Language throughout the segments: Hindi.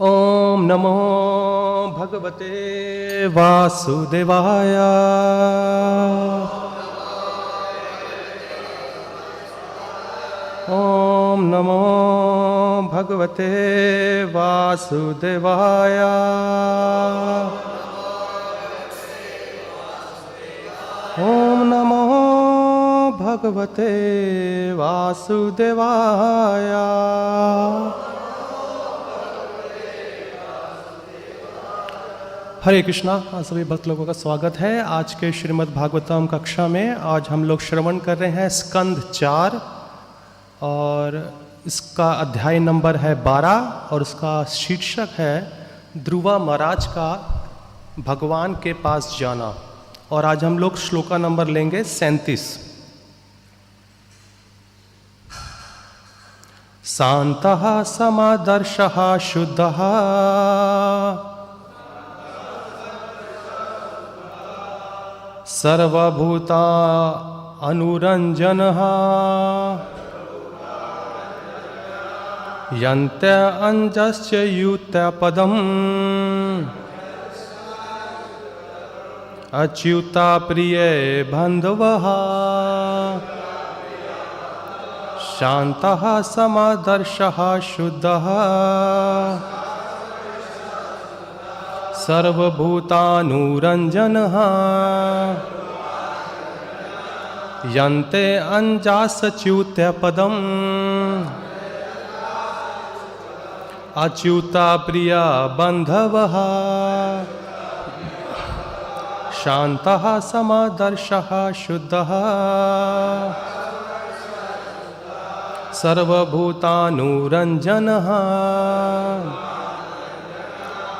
ओम नमो भगवते वासुदेवाय। ओम नमो भगवते वासुदेवाय। ओम नमो भगवते वासुदेवाय। हरे कृष्णा। सभी भक्त लोगों का स्वागत है आज के श्रीमद् भागवतम कक्षा में। आज हम लोग श्रवण कर रहे हैं स्कंद 4 और इसका अध्याय नंबर है 12 और उसका शीर्षक है ध्रुवा महाराज का भगवान के पास जाना। और आज हम लोग श्लोका नंबर लेंगे 37। शांतः समादर्शः शुद्धः सर्वभूता अनुरंजनः यन्ते अंजस्य युत्य पदम् अच्युता प्रिय बंधवः शान्तः समादर्शः शुद्धः सर्वभूतानुरंजनः यन्ते अंजासच्युत्य पदम् अच्युता प्रिय बंधवः शान्तः समादर्शः शुद्धः सर्वभूतानुरंजनः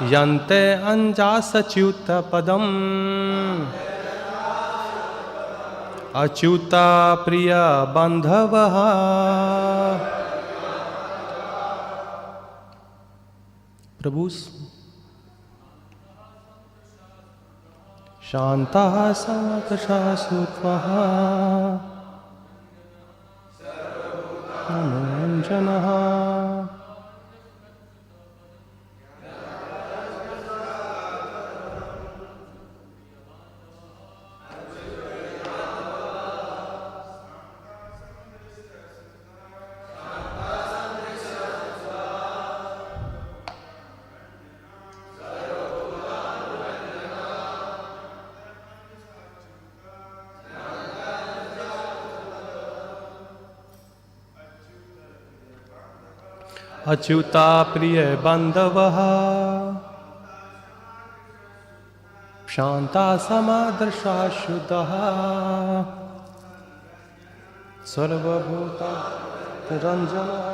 यन्ते अंजासच्युत पदम् अच्युता प्रिय बंधवः। प्रभु शान्तः समादर्शः शुद्धः अनुरंजनः अच्युता प्रिय बंधवः शांता समादर्शः शुद्धः सर्वभूता निरंजनः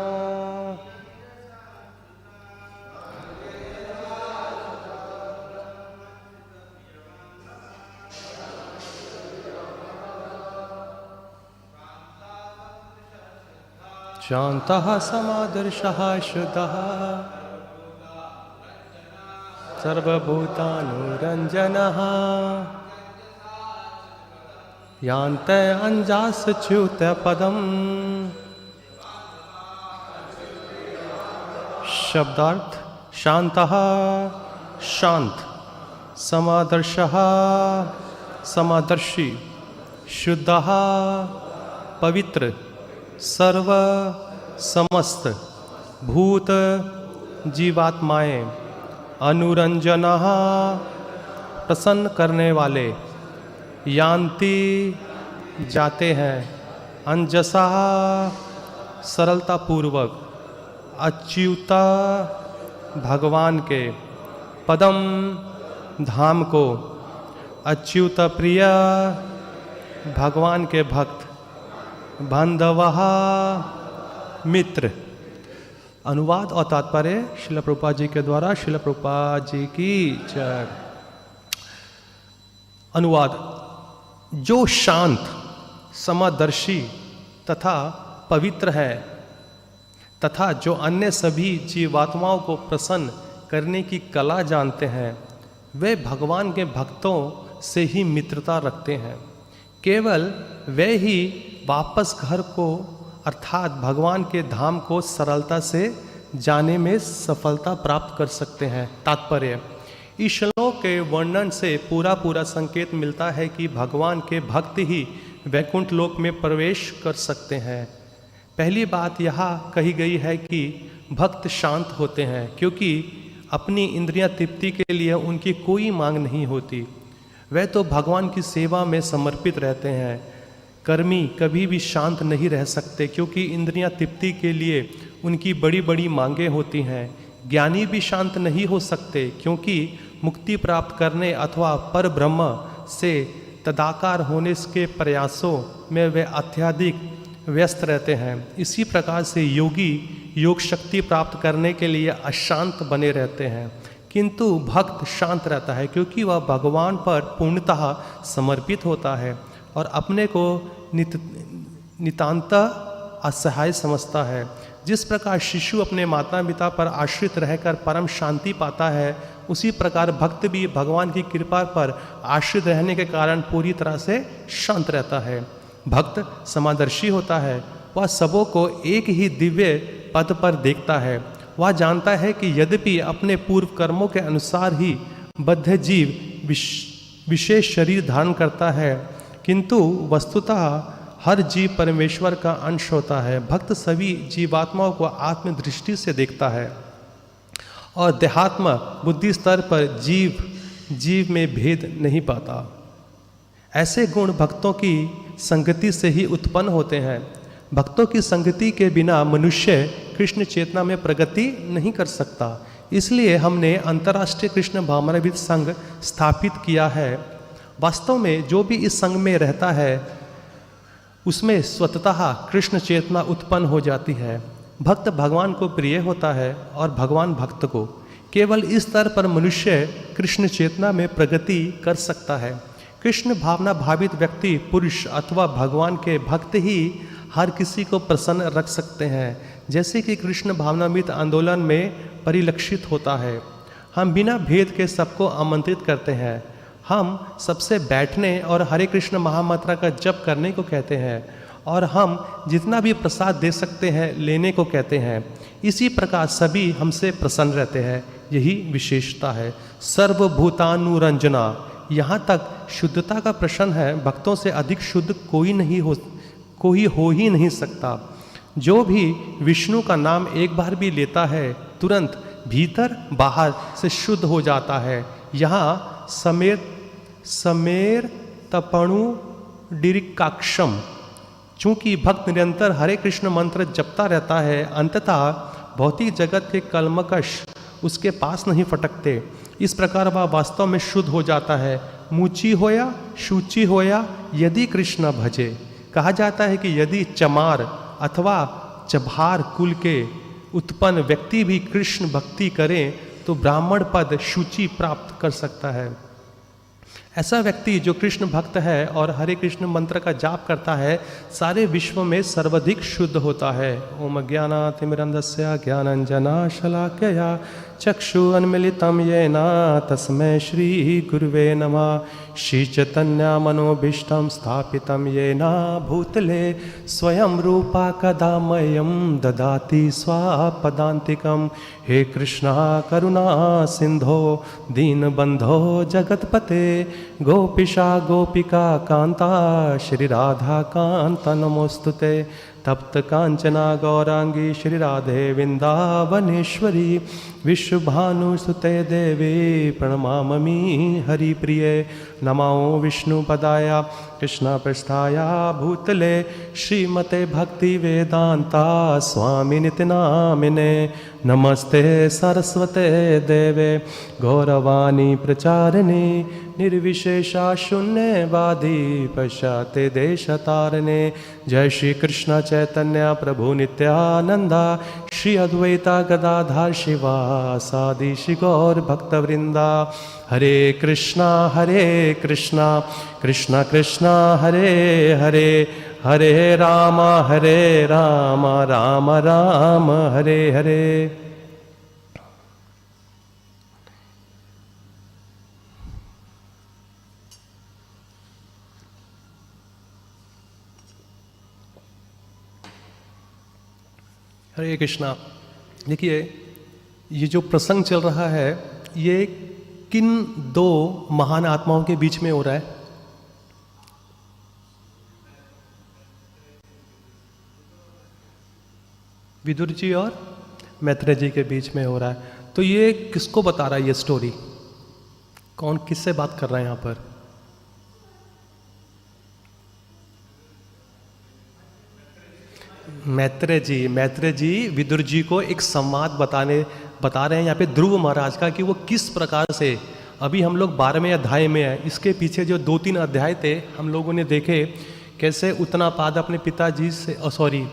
शान्तः समादर्शः शुद्धः सर्वभूतानुरंजनः यान्ते अंजासच्युत पदम्। शब्दार्थ शान्तः शांत, समादर्शः समादर्शी, शुद्धः पवित्र, सर्व समस्त भूत जीवात्माएं, अनुरंजनः प्रसन्न करने वाले, यान्ति जाते हैं, अंजसा सरलता पूर्वक, अच्युता भगवान के, पदम धाम को, अच्युत प्रिय भगवान के भक्त, बांधवः मित्र। अनुवाद और तात्पर्य श्रील प्रभुपाद जी के द्वारा। श्रील प्रभुपाद जी की जय। अनुवाद। जो शांत, समदर्शी तथा पवित्र है तथा जो अन्य सभी जीवात्माओं को प्रसन्न करने की कला जानते हैं, वे भगवान के भक्तों से ही मित्रता रखते हैं। केवल वे ही वापस घर को अर्थात भगवान के धाम को सरलता से जाने में सफलता प्राप्त कर सकते हैं। तात्पर्य, इस श्लोक के वर्णन से पूरा संकेत मिलता है कि भगवान के भक्त ही वैकुंठ लोक में प्रवेश कर सकते हैं। पहली बात यहाँ कही गई है कि भक्त शांत होते हैं क्योंकि अपनी इंद्रियां तृप्ति के लिए उनकी कोई मांग नहीं होती। वे तो भगवान की सेवा में समर्पित रहते हैं। कर्मी कभी भी शांत नहीं रह सकते क्योंकि इंद्रियां तृप्ति के लिए उनकी बड़ी मांगें होती हैं। ज्ञानी भी शांत नहीं हो सकते क्योंकि मुक्ति प्राप्त करने अथवा पर ब्रह्म से तदाकार होने के प्रयासों में वे अत्यधिक व्यस्त रहते हैं। इसी प्रकार से योगी योग शक्ति प्राप्त करने के लिए अशांत बने रहते हैं, किंतु भक्त शांत रहता है क्योंकि वह भगवान पर पूर्णतः समर्पित होता है और अपने को नितांत असहाय समझता है। जिस प्रकार शिशु अपने माता पिता पर आश्रित रहकर परम शांति पाता है, उसी प्रकार भक्त भी भगवान की कृपा पर आश्रित रहने के कारण पूरी तरह से शांत रहता है। भक्त समादर्शी होता है, वह सबों को एक ही दिव्य पद पर देखता है। वह जानता है कि यद्यपि अपने पूर्व कर्मों के अनुसार ही बद्ध जीव विशेष शरीर धारण करता है, किंतु वस्तुतः हर जीव परमेश्वर का अंश होता है। भक्त सभी जीवात्माओं को आत्मदृष्टि से देखता है और देहात्म बुद्धि स्तर पर जीव में भेद नहीं पाता। ऐसे गुण भक्तों की संगति से ही उत्पन्न होते हैं। भक्तों की संगति के बिना मनुष्य कृष्ण चेतना में प्रगति नहीं कर सकता। इसलिए हमने अंतर्राष्ट्रीय कृष्ण भावनाविद संघ स्थापित किया है। वास्तव में जो भी इस संघ में रहता है उसमें स्वतः कृष्ण चेतना उत्पन्न हो जाती है। भक्त भगवान को प्रिय होता है और भगवान भक्त को। केवल इस स्तर पर मनुष्य कृष्ण चेतना में प्रगति कर सकता है। कृष्ण भावना भावित व्यक्ति, पुरुष अथवा भगवान के भक्त ही हर किसी को प्रसन्न रख सकते हैं, जैसे कि कृष्ण भावनामृत आंदोलन में परिलक्षित होता है। हम बिना भेद के सबको आमंत्रित करते हैं। हम सबसे बैठने और हरे कृष्ण महामंत्र का जप करने को कहते हैं और हम जितना भी प्रसाद दे सकते हैं लेने को कहते हैं। इसी प्रकार सभी हमसे प्रसन्न रहते हैं। यही विशेषता है। सर्वभूतानुरंजना, यहाँ तक शुद्धता का प्रश्न है। भक्तों से अधिक शुद्ध कोई हो ही नहीं सकता। जो भी विष्णु का नाम एक बार भी लेता है तुरंत भीतर बाहर से शुद्ध हो जाता है। यहाँ समेर तपणु डिरिकाक्षम, चूंकि भक्त निरंतर हरे कृष्ण मंत्र जपता रहता है, अंततः भौतिक जगत के कलमकश उसके पास नहीं फटकते। इस प्रकार वह वास्तव में शुद्ध हो जाता है। मुची होया शुचि होया यदि कृष्ण भजे। कहा जाता है कि यदि चमार अथवा चभार कुल के उत्पन्न व्यक्ति भी कृष्ण भक्ति करें तो ब्राह्मण पद शुचि प्राप्त कर सकता है। ऐसा व्यक्ति जो कृष्ण भक्त है और हरे कृष्ण मंत्र का जाप करता है, सारे विश्व में सर्वाधिक शुद्ध होता है। ओम ज्ञानातिमिरन्धस्य ज्ञानञ्जनशलाकया चक्षुरुन्मीलितं येन तस्मै श्री गुरुवे नमः। श्री चैतन्य मनोभीष्टं स्थापितं येन भूतले स्वयं रूपा कदा मह्यं ददाति स्वापदान्तिकं। हे कृष्णा करुणा सिंधो दीनबंधो जगतपते गोपीशा गोपिका कांता श्री राधा कांत नमोस्तुते। तप्त कांचना गौरांगी श्री राधे वृंदावनेश्वरी विश्वभानुसुते देवी प्रणमामि हरिप्रिये। नमो विष्णुपदाय कृष्णपृष्ठाय भूतले श्रीमते भक्ति वेदांता स्वामिनिति नामिने। नमस्ते सरस्वते देवे गौरवाणी प्रचारिणे निर्विशेषा शून्यवादी पश्चाते देशतारिणे। जय श्री कृष्ण चैतन्य प्रभु नित्यानंदा श्री अद्वैता गदाधर शिवासादि श्री गौर भक्तवृंदा। हरे कृष्णा कृष्णा कृष्णा हरे हरे हरे राम राम राम हरे हरे। हरे कृष्णा। देखिए, ये जो प्रसंग चल रहा है ये किन दो महान आत्माओं के बीच में हो रहा है? विदुर जी और मैत्रेय जी के बीच में हो रहा है। तो ये किसको बता रहा है ये स्टोरी? कौन किससे बात कर रहा है यहाँ पर? मैत्रेय जी विदुर जी को एक संवाद बता रहे हैं यहाँ पे ध्रुव महाराज का, कि वो किस प्रकार से, अभी हम लोग 12वें अध्याय में है, इसके पीछे जो 2-3 अध्याय थे हम लोगों ने देखे कैसे उत्तनापाद अपने पिताजी से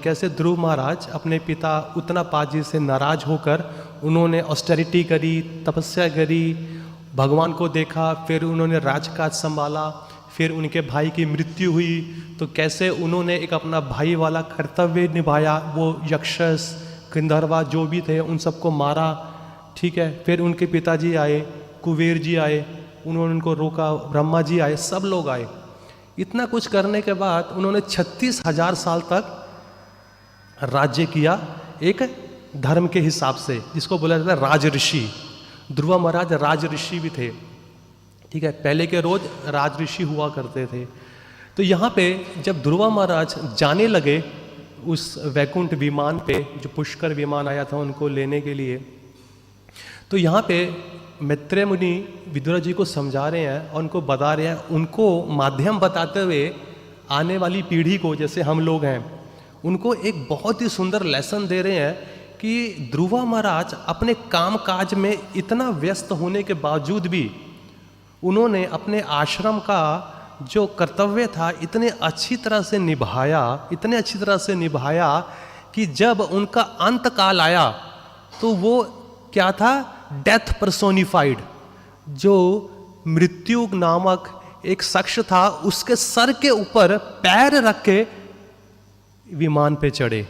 कैसे ध्रुव महाराज अपने पिता उत्तनापाद जी से नाराज होकर उन्होंने ऑस्टेरिटी करी, तपस्या करी, भगवान को देखा, फिर उन्होंने राजकाज संभाला, फिर उनके भाई की मृत्यु हुई, तो कैसे उन्होंने एक अपना भाई वाला कर्तव्य निभाया, वो यक्षस गंधर्वा जो भी थे उन सबको मारा, ठीक है। फिर उनके पिताजी आए, कुबेर जी आए, उन्होंने उनको रोका, ब्रह्मा जी आए, सब लोग आए। इतना कुछ करने के बाद उन्होंने 36,000 साल तक राज्य किया एक धर्म के हिसाब से, जिसको बोला जाता है राज ऋषि। ध्रुव महाराज राज ऋषि भी थे, ठीक है, पहले के रोज राज ऋषि हुआ करते थे। तो यहाँ पे जब ध्रुव महाराज जाने लगे उस वैकुंठ विमान पे, जो पुष्कर विमान आया था उनको लेने के लिए, तो यहाँ पे मैत्रेय मुनि विदुर जी को समझा रहे हैं और उनको बता रहे हैं, उनको माध्यम बताते हुए आने वाली पीढ़ी को, जैसे हम लोग हैं, उनको एक बहुत ही सुंदर लेसन दे रहे हैं कि ध्रुव महाराज अपने काम काज में इतना व्यस्त होने के बावजूद भी उन्होंने अपने आश्रम का जो कर्तव्य था इतने अच्छी तरह से निभाया कि जब उनका अंत काल आया तो वो क्या था? Death personified. जो मृत्यु नामक एक शख्स था, उसके सर के ऊपर पैर रख के विमान पे चढ़े।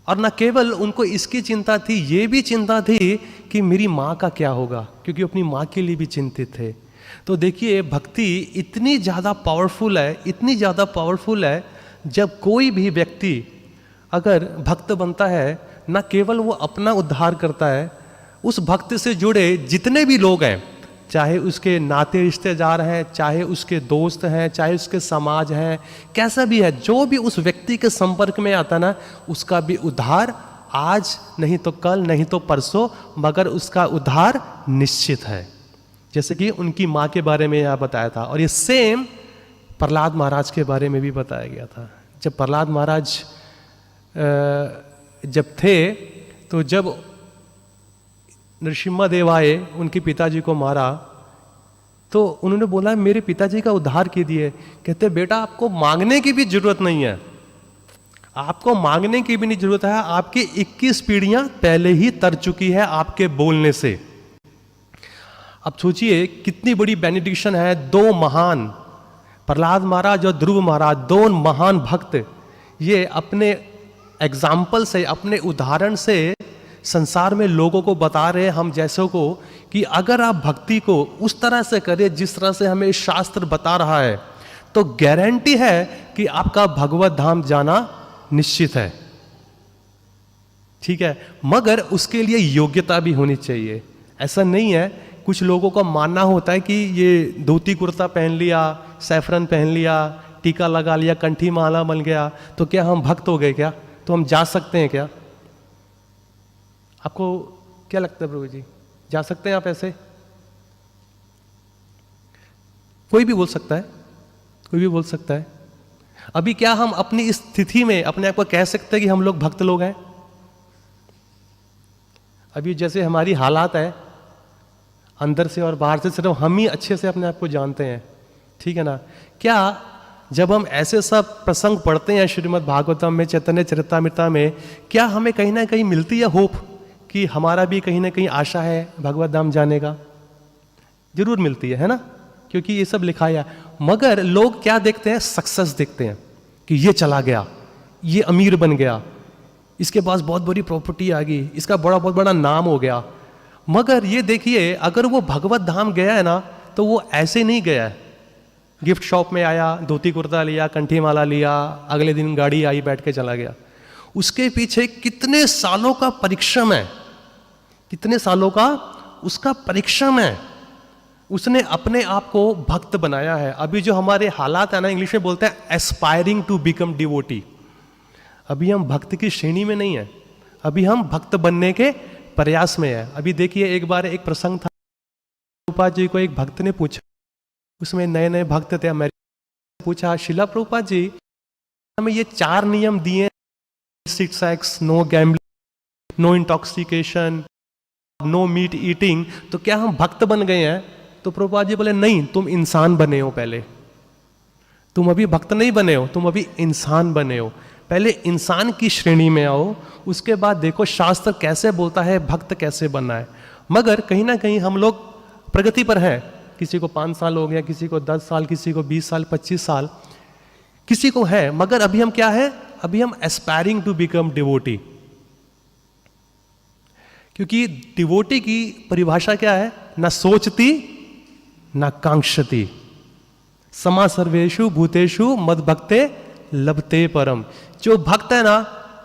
और न केवल उनको इसकी चिंता थी, ये भी चिंता थी कि मेरी माँ का क्या होगा, क्योंकि अपनी माँ के लिए भी चिंतित थे। तो देखिए, भक्ति इतनी ज़्यादा पावरफुल है, जब कोई भी व्यक्ति अगर भक्त बनता है, न केवल वो अपना उद्धार करता है, उस भक्त से जुड़े जितने भी लोग हैं, चाहे उसके नाते रिश्तेदार हैं, चाहे उसके दोस्त हैं, चाहे उसके समाज हैं, कैसा भी है, जो भी उस व्यक्ति के संपर्क में आता ना, उसका भी उद्धार आज नहीं तो कल, नहीं तो परसों, मगर उसका उद्धार निश्चित है। जैसे कि उनकी माँ के बारे में यहाँ बताया था, और ये सेम प्रहलाद महाराज के बारे में भी बताया गया था। जब प्रहलाद महाराज जब थे, तो जब नरसिम्हा देव आए, उनके पिताजी को मारा, तो उन्होंने बोला मेरे पिताजी का उद्धार कीजिए। कहते बेटा, आपको मांगने की भी जरूरत नहीं है, आपको मांगने की भी नहीं जरूरत है, आपकी 21 पीढ़ियां पहले ही तर चुकी है आपके बोलने से। अब सोचिए कितनी बड़ी बेनिडिक्शन है। दो महान, प्रहलाद महाराज और ध्रुव महाराज, दो महान भक्त, ये अपने एग्जाम्पल से, अपने उदाहरण से संसार में लोगों को बता रहे हैं, हम जैसों को, कि अगर आप भक्ति को उस तरह से करें जिस तरह से हमें शास्त्र बता रहा है, तो गारंटी है कि आपका भगवत धाम जाना निश्चित है, ठीक है। मगर उसके लिए योग्यता भी होनी चाहिए। ऐसा नहीं है, कुछ लोगों का मानना होता है कि ये धोती कुर्ता पहन लिया, सैफरन पहन लिया, टीका लगा लिया, कंठी माला बन गया, तो क्या हम भक्त हो गए क्या? तो हम जा सकते हैं क्या? आपको क्या लगता है प्रभु जी, जा सकते हैं आप ऐसे? कोई भी बोल सकता है, कोई भी बोल सकता है। अभी क्या हम अपनी इस स्थिति में अपने आप को कह सकते हैं कि हम लोग भक्त लोग हैं? अभी जैसे हमारी हालात है, अंदर से और बाहर से सिर्फ हम ही अच्छे से अपने आप को जानते हैं, ठीक है ना। क्या जब हम ऐसे सब प्रसंग पढ़ते हैं श्रीमद् भागवतम में, चैतन्य चरितामृत में, क्या हमें कहीं ना कहीं मिलती है होप कि हमारा भी कहीं ना कहीं आशा है भगवत धाम जाने का? जरूर मिलती है ना, क्योंकि ये सब लिखा है। मगर लोग क्या देखते हैं? सक्सेस देखते हैं कि ये चला गया, ये अमीर बन गया, इसके पास बहुत बड़ी प्रॉपर्टी आ गई, इसका बहुत बड़ा नाम हो गया। मगर ये देखिए, अगर वो भगवत धाम गया है ना, तो वो ऐसे नहीं गया है, गिफ्ट शॉप में आया, धोती कुर्ता लिया, कंठी माला लिया, अगले दिन गाड़ी आई, बैठ के चला गया। उसके पीछे कितने सालों का परिश्रम है, कितने सालों का उसका परिश्रम है। उसने अपने आप को भक्त बनाया है। अभी जो हमारे हालात है ना, इंग्लिश में बोलते हैं एस्पायरिंग टू बिकम डिवोटी। अभी हम भक्त की श्रेणी में नहीं है, अभी हम भक्त बनने के प्रयास में है। अभी देखिए, एक बार एक प्रसंग था, प्रभुपाद जी को एक भक्त ने पूछा, उसमें नए नए भक्त थे, अमेरिका, पूछा, शिला प्रभुपाद जी हमें ये 4 नियम दिए, sex, no gambling, no intoxication, no meat eating, तो क्या हम भक्त बन गए हैं? तो प्रभुपाद जी बोले, नहीं, तुम इंसान बने हो पहले, तुम अभी भक्त नहीं बने हो, तुम अभी इंसान बने हो। पहले इंसान की श्रेणी में आओ, उसके बाद देखो शास्त्र कैसे बोलता है भक्त कैसे बनना है। मगर कहीं ना कहीं हम लोग प्रगति पर हैं, किसी को 5 साल हो गया, किसी को 10 साल, किसी को 20 साल, 25 साल, किसी को है। मगर अभी हम क्या है, अभी हम एस्पायरिंग टू बिकम डिवोटी। क्योंकि डिवोटी की परिभाषा क्या है, ना सोचती ना कांक्षती, समा सर्वेषु भूतेषु मद भक्ते लभते परम। जो भक्त है ना,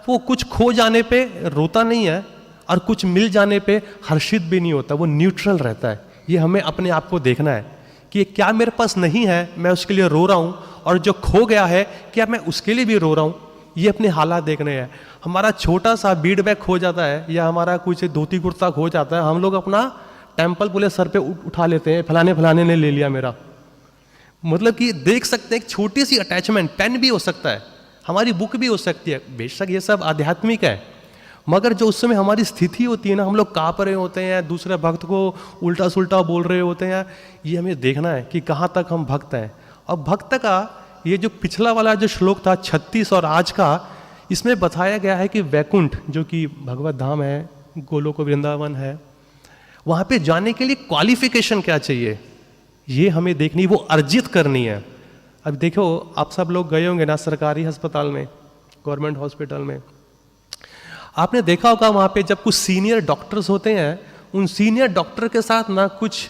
वो कुछ खो जाने पे रोता नहीं है और कुछ मिल जाने पे हर्षित भी नहीं होता, वो न्यूट्रल रहता है। ये हमें अपने आप को देखना है कि क्या मेरे पास नहीं है, मैं उसके लिए रो रहा हूं, और जो खो गया है क्या मैं उसके लिए भी रो रहा हूं। ये अपने हालात देखने हैं। हमारा छोटा सा बीड बैग खो जाता है या हमारा कुछ धोती कुर्ता खो जाता है, हम लोग अपना टेम्पल पूरे सर पे उठा लेते हैं, फलाने फलाने ने ले लिया मेरा। मतलब कि देख सकते हैं एक छोटी सी अटैचमेंट, पेन भी हो सकता है, हमारी बुक भी हो सकती है, बेशक ये सब आध्यात्मिक है। मगर जो उस समय हमारी स्थिति होती है ना, हम लोग काँप रहे होते हैं, दूसरे भक्त को उल्टा सुल्टा बोल रहे होते हैं, ये हमें देखना है कि कहाँ तक हम भक्त हैं। और भक्त का ये जो पिछला वाला जो श्लोक था 36 और आज का, इसमें बताया गया है कि वैकुंठ जो कि भगवत धाम है, गोलोक वृंदावन है, वहाँ पे जाने के लिए क्वालिफिकेशन क्या चाहिए, ये हमें देखनी, वो अर्जित करनी है। अब देखो, आप सब लोग गए होंगे ना सरकारी अस्पताल में, गवर्नमेंट हॉस्पिटल में, आपने देखा होगा वहाँ पे जब कुछ सीनियर डॉक्टर्स होते हैं, उन सीनियर डॉक्टर के साथ ना कुछ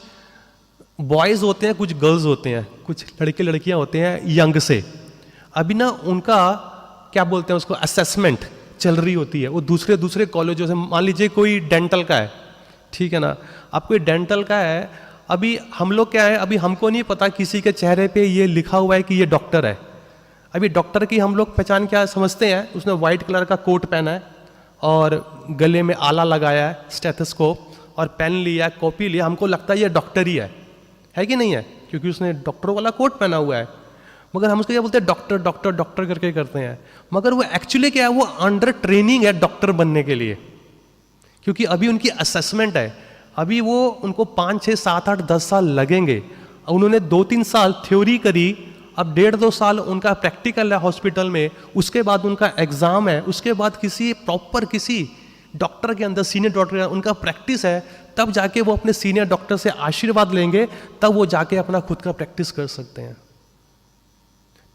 बॉयज़ होते हैं, कुछ गर्ल्स होते हैं, कुछ लड़के लड़कियाँ होते हैं यंग से। अभी ना उनका क्या बोलते हैं उसको, असेसमेंट चल रही होती है। वो दूसरे दूसरे कॉलेजों से, मान लीजिए कोई डेंटल का है, ठीक है ना, आप कोई डेंटल का है, अभी हम लोग क्या है, अभी हमको नहीं पता किसी के चेहरे पे ये लिखा हुआ है कि ये डॉक्टर है। अभी डॉक्टर की हम लोग पहचान क्या समझते हैं, उसने वाइट कलर का कोट पहना है और गले में आला लगाया है, स्टेथोस्कोप, और पेन लिया, कॉपी लिया, हमको लगता है ये डॉक्टर ही है कि नहीं है, क्योंकि उसने डॉक्टर वाला कोट पहना हुआ है। मगर हम उसको क्या बोलते हैं, डॉक्टर डॉक्टर डॉक्टर करके करते हैं। मगर वो एक्चुअली क्या है, वो अंडर ट्रेनिंग है डॉक्टर बनने के लिए, क्योंकि अभी उनकी असेसमेंट है। अभी वो उनको 5, 6, 7, 8, 10 साल लगेंगे। उन्होंने 2-3 साल थ्योरी करी, अब 1.5-2 साल उनका प्रैक्टिकल है हॉस्पिटल में, उसके बाद उनका एग्जाम है, उसके बाद किसी प्रॉपर किसी डॉक्टर के अंदर, सीनियर डॉक्टर उनका प्रैक्टिस है, तब जाके वो अपने सीनियर डॉक्टर से आशीर्वाद लेंगे, तब वो जाके अपना खुद का प्रैक्टिस कर सकते हैं।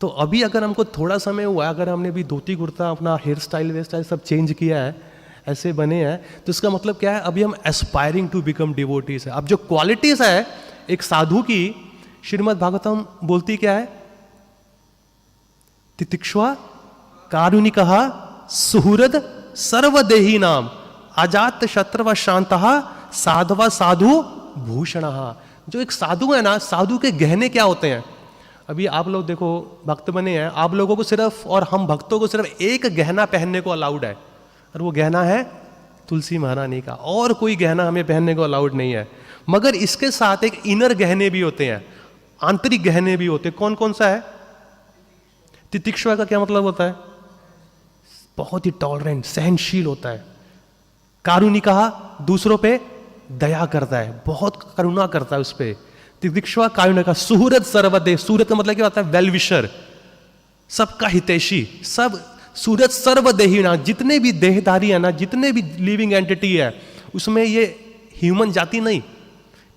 तो अभी अगर हमको थोड़ा समय हुआ, अगर हमने भी धोती कुर्ता, अपना हेयर स्टाइल वेयर स्टाइल सब चेंज किया है, ऐसे बने हैं, तो इसका मतलब क्या है, अभी हम एस्पायरिंग टू बिकम डिवोटीज है। अब जो क्वालिटीज है एक साधु की, श्रीमद् भागवतम बोलती क्या है, तितिक्षा कारुणिकः सुहृद सर्वदेही नाम अजात शत्रव शांतः साधवा साधु भूषणः। जो एक साधु है ना, साधु के गहने क्या होते हैं। अभी आप लोग देखो भक्त बने हैं, आप लोगों को सिर्फ और हम भक्तों को सिर्फ एक गहना पहनने को अलाउड है, और वो गहना है तुलसी महारानी का, और कोई गहना हमें पहनने को अलाउड नहीं है। मगर इसके साथ एक इनर गहने भी होते हैं, आंतरिक गहने भी होते हैं। कौन कौन सा है? तितिक्षा का क्या मतलब होता है? बहुत ही टॉलरेंट, सहनशील होता है। कारुणिकः दूसरों पे दया करता है, बहुत करुणा करता है उस पे। तितिक्षा कारुणिकः सुहृद सर्वदेह, सुहृद का मतलब क्या होता है? वेल विशर, सबका हितैषी, सब सूरज सर्वदेही ना, जितने भी देहधारी है ना, जितने भी लिविंग एंटिटी है, उसमें ये ह्यूमन जाति नहीं,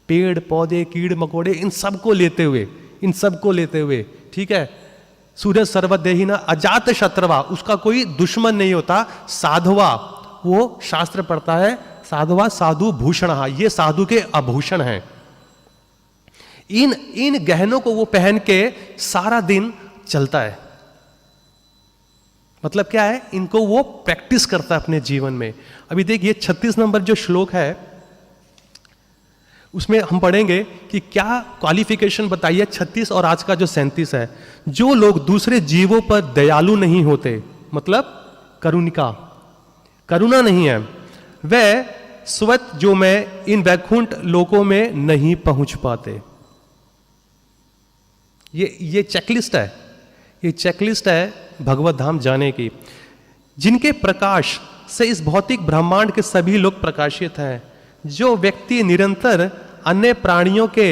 पेड़ पौधे कीड़ मकोड़े, इन सबको लेते हुए, ठीक है। सूरज सर्वदेही ना, अजात शत्रवा, उसका कोई दुश्मन नहीं होता। साधवा, वो शास्त्र पढ़ता है, साधवा साधु भूषण, ये साधु के आभूषण हैं। इन गहनों को वो पहन के सारा दिन चलता है। मतलब क्या है, इनको वो प्रैक्टिस करता है अपने जीवन में। अभी देखिए 36 नंबर जो श्लोक है उसमें हम पढ़ेंगे कि क्या क्वालिफिकेशन बताइए 36 और आज का जो 37 है। जो लोग दूसरे जीवों पर दयालु नहीं होते, मतलब करुणा नहीं है, वह स्वत जो मैं इन वैकुंठ लोकों में नहीं पहुंच पाते। ये चेकलिस्ट है, ये चेकलिस्ट है भगवत धाम जाने की। जिनके प्रकाश से इस भौतिक ब्रह्मांड के सभी लोग प्रकाशित हैं। जो व्यक्ति निरंतर अन्य प्राणियों के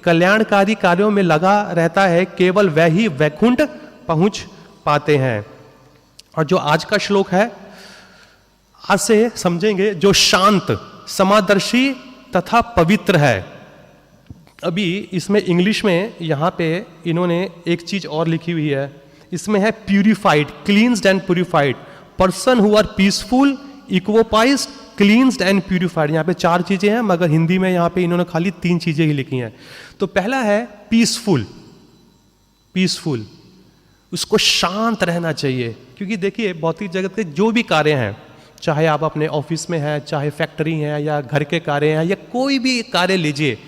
कल्याणकारी कार्यों में लगा रहता है, केवल वह ही वैकुंठ पहुंच पाते हैं। और जो आज का श्लोक है, आज से समझेंगे, जो शांत, समादर्शी तथा पवित्र है। अभी इसमें इंग्लिश में यहां पे इन्होंने एक चीज और लिखी हुई है, इसमें है purified, cleansed and purified person who are peaceful, equipoised, cleansed and purified. यहाँ पे 4 चीजें हैं, मगर हिंदी में यहाँ पे इन्होंने खाली 3 चीजें ही लिखी हैं। तो पहला है पीसफुल, पीसफुल, उसको शांत रहना चाहिए। क्योंकि देखिए भौतिक जगत के जो भी कार्य हैं, चाहे आप अपने ऑफिस में हैं, चाहे फैक्ट्री है, या घर के कार्य हैं, या कोई भी कार्य लीजिए,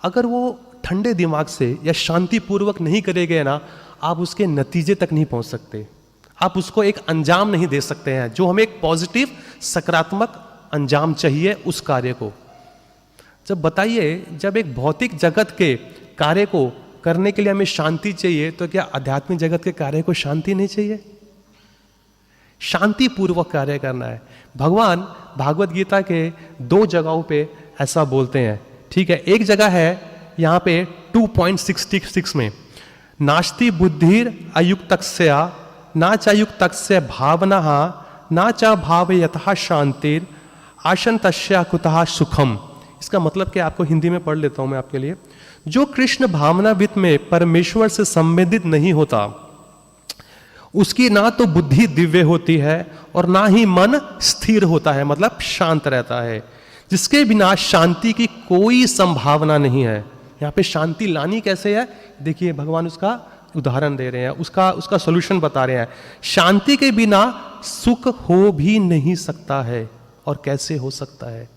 अगर वो ठंडे दिमाग से या शांतिपूर्वक नहीं करे गए ना, आप उसके नतीजे तक नहीं पहुंच सकते, आप उसको एक अंजाम नहीं दे सकते हैं, जो हमें एक पॉजिटिव सकारात्मक अंजाम चाहिए उस कार्य को। जब बताइए, जब एक भौतिक जगत के कार्य को करने के लिए हमें शांति चाहिए, तो क्या आध्यात्मिक जगत के कार्य को शांति नहीं चाहिए? शांति पूर्वक कार्य करना है। भगवान भागवत गीता के 2 जगहों पे ऐसा बोलते हैं, ठीक है। एक जगह है यहाँ पे 2.66 में, नास्ति बुद्धिर अयुक्तस्य ना चायुक्तस्य भावना ना चा भाव यथा शांतिर आशंतस्या कुतः सुखम। इसका मतलब क्या, आपको हिंदी में पढ़ लेता हूं मैं आपके लिए। जो कृष्ण भावनावित में परमेश्वर से संबंधित नहीं होता, उसकी ना तो बुद्धि दिव्य होती है और ना ही मन स्थिर होता है, मतलब शांत रहता है। जिसके बिना शांति की कोई संभावना नहीं है। यहाँ पे शांति लानी कैसे है, देखिए भगवान उसका उदाहरण दे रहे हैं, उसका सॉल्यूशन बता रहे हैं। शांति के बिना सुख हो भी नहीं सकता है, और कैसे हो सकता है।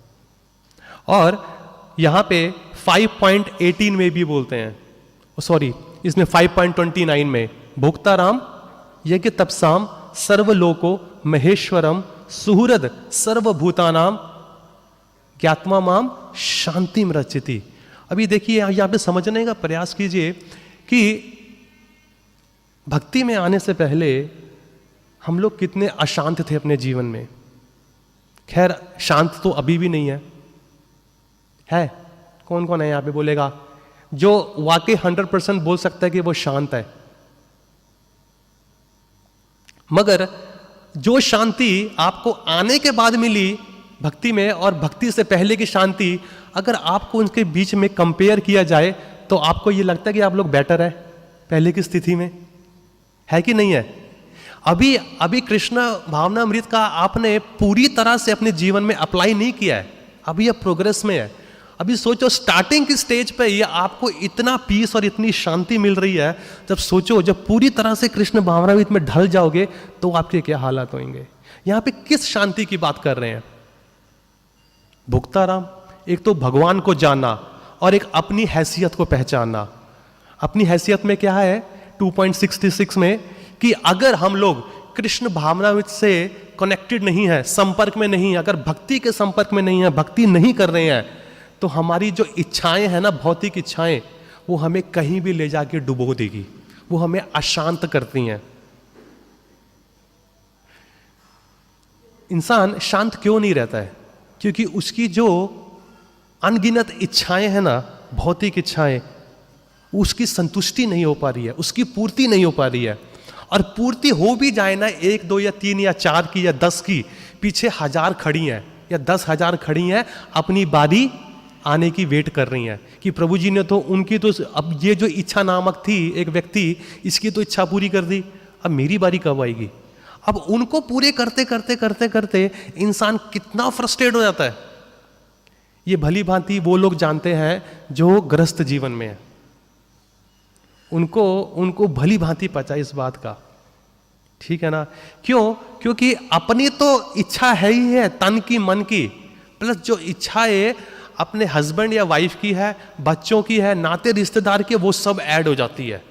और यहाँ पे 5.18 में भी बोलते हैं, सॉरी इसमें 5.29 में, भोक्ताराम यज्ञ तपसाम सर्वलोको महेश्वरम सुहृद सर्वभूतानाम ज्ञात्मा माम शांति रचिति। अभी देखिए यहाँ पे समझने का प्रयास कीजिए कि भक्ति में आने से पहले हम लोग कितने अशांत थे अपने जीवन में। खैर शांत तो अभी भी नहीं है। कौन कौन है यहाँ पे बोलेगा जो वाकई 100% बोल सकता है कि वो शांत है? मगर जो शांति आपको आने के बाद मिली भक्ति में और भक्ति से पहले की शांति, अगर आपको उनके बीच में कंपेयर किया जाए तो आपको ये लगता है कि आप लोग बेटर है पहले की स्थिति में, है कि नहीं है? अभी कृष्ण भावनामृत का आपने पूरी तरह से अपने जीवन में अप्लाई नहीं किया है, अभी यह प्रोग्रेस में है। अभी सोचो स्टार्टिंग की स्टेज पे ये आपको इतना पीस और इतनी शांति मिल रही है। जब सोचो जब पूरी तरह से कृष्ण भावनामृत में ढल जाओगे तो आपके क्या हालात होंगे। यहाँ पे किस शांति की बात कर रहे हैं? भुक्ताराम, एक तो भगवान को जानना और एक अपनी हैसियत को पहचानना। अपनी हैसियत में क्या है 2.66 में कि अगर हम लोग कृष्ण भावनामृत से कनेक्टेड नहीं है, संपर्क में नहीं है, अगर भक्ति के संपर्क में नहीं है, भक्ति नहीं कर रहे हैं, तो हमारी जो इच्छाएं हैं ना, भौतिक इच्छाएं, वो हमें कहीं भी ले जाके डुबो देगी, वो हमें अशांत करती हैं। इंसान शांत क्यों नहीं रहता है? क्योंकि उसकी जो अनगिनत इच्छाएं हैं ना, भौतिक इच्छाएं, उसकी संतुष्टि नहीं हो पा रही है, उसकी पूर्ति नहीं हो पा रही है। और पूर्ति हो भी जाए ना, 1 2 या 3 या 4 की या 10 की, पीछे 1000 खड़ी हैं या 10,000 खड़ी हैं, अपनी बारी आने की वेट कर रही हैं कि प्रभु जी ने तो उनकी तो, अब ये जो इच्छा नामक थी एक व्यक्ति, इसकी तो इच्छा पूरी कर दी, अब मेरी बारी कब आएगी? अब उनको पूरे करते करते करते करते इंसान कितना फ्रस्ट्रेट हो जाता है, ये भली भांति वो लोग जानते हैं जो ग्रस्त जीवन में है। उनको भली भांति पता है इस बात का ठीक है ना? क्यों? क्योंकि अपनी तो इच्छा है ही है, तन की मन की, प्लस जो इच्छाएं अपने हस्बैंड या वाइफ की है, बच्चों की है, नाते रिश्तेदार की, वो सब ऐड हो जाती है।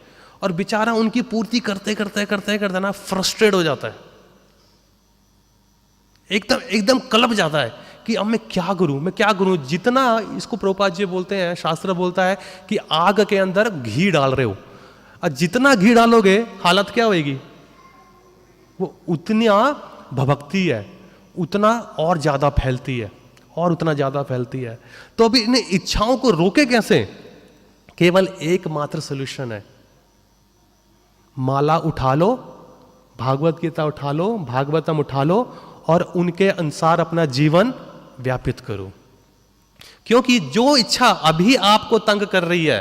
और बेचारा उनकी पूर्ति करते करते करते करते ना फ्रस्ट्रेट हो जाता है, एकदम एकदम कलप जाता है कि अब मैं क्या करूं, मैं क्या करूं। जितना इसको प्रभुपाद जी बोलते हैं, शास्त्र बोलता है कि आग के अंदर घी डाल रहे हो, और जितना घी डालोगे हालत क्या होगी, वो उतना भभकती है, उतना और ज्यादा फैलती है, और उतना ज्यादा फैलती है। तो अभी इन इच्छाओं को रोके कैसे? केवल एकमात्र सोल्यूशन है, माला उठा लो, भागवत गीता उठा लो, भागवतम उठा लो, और उनके अनुसार अपना जीवन व्यापित करो। क्योंकि जो इच्छा अभी आपको तंग कर रही है,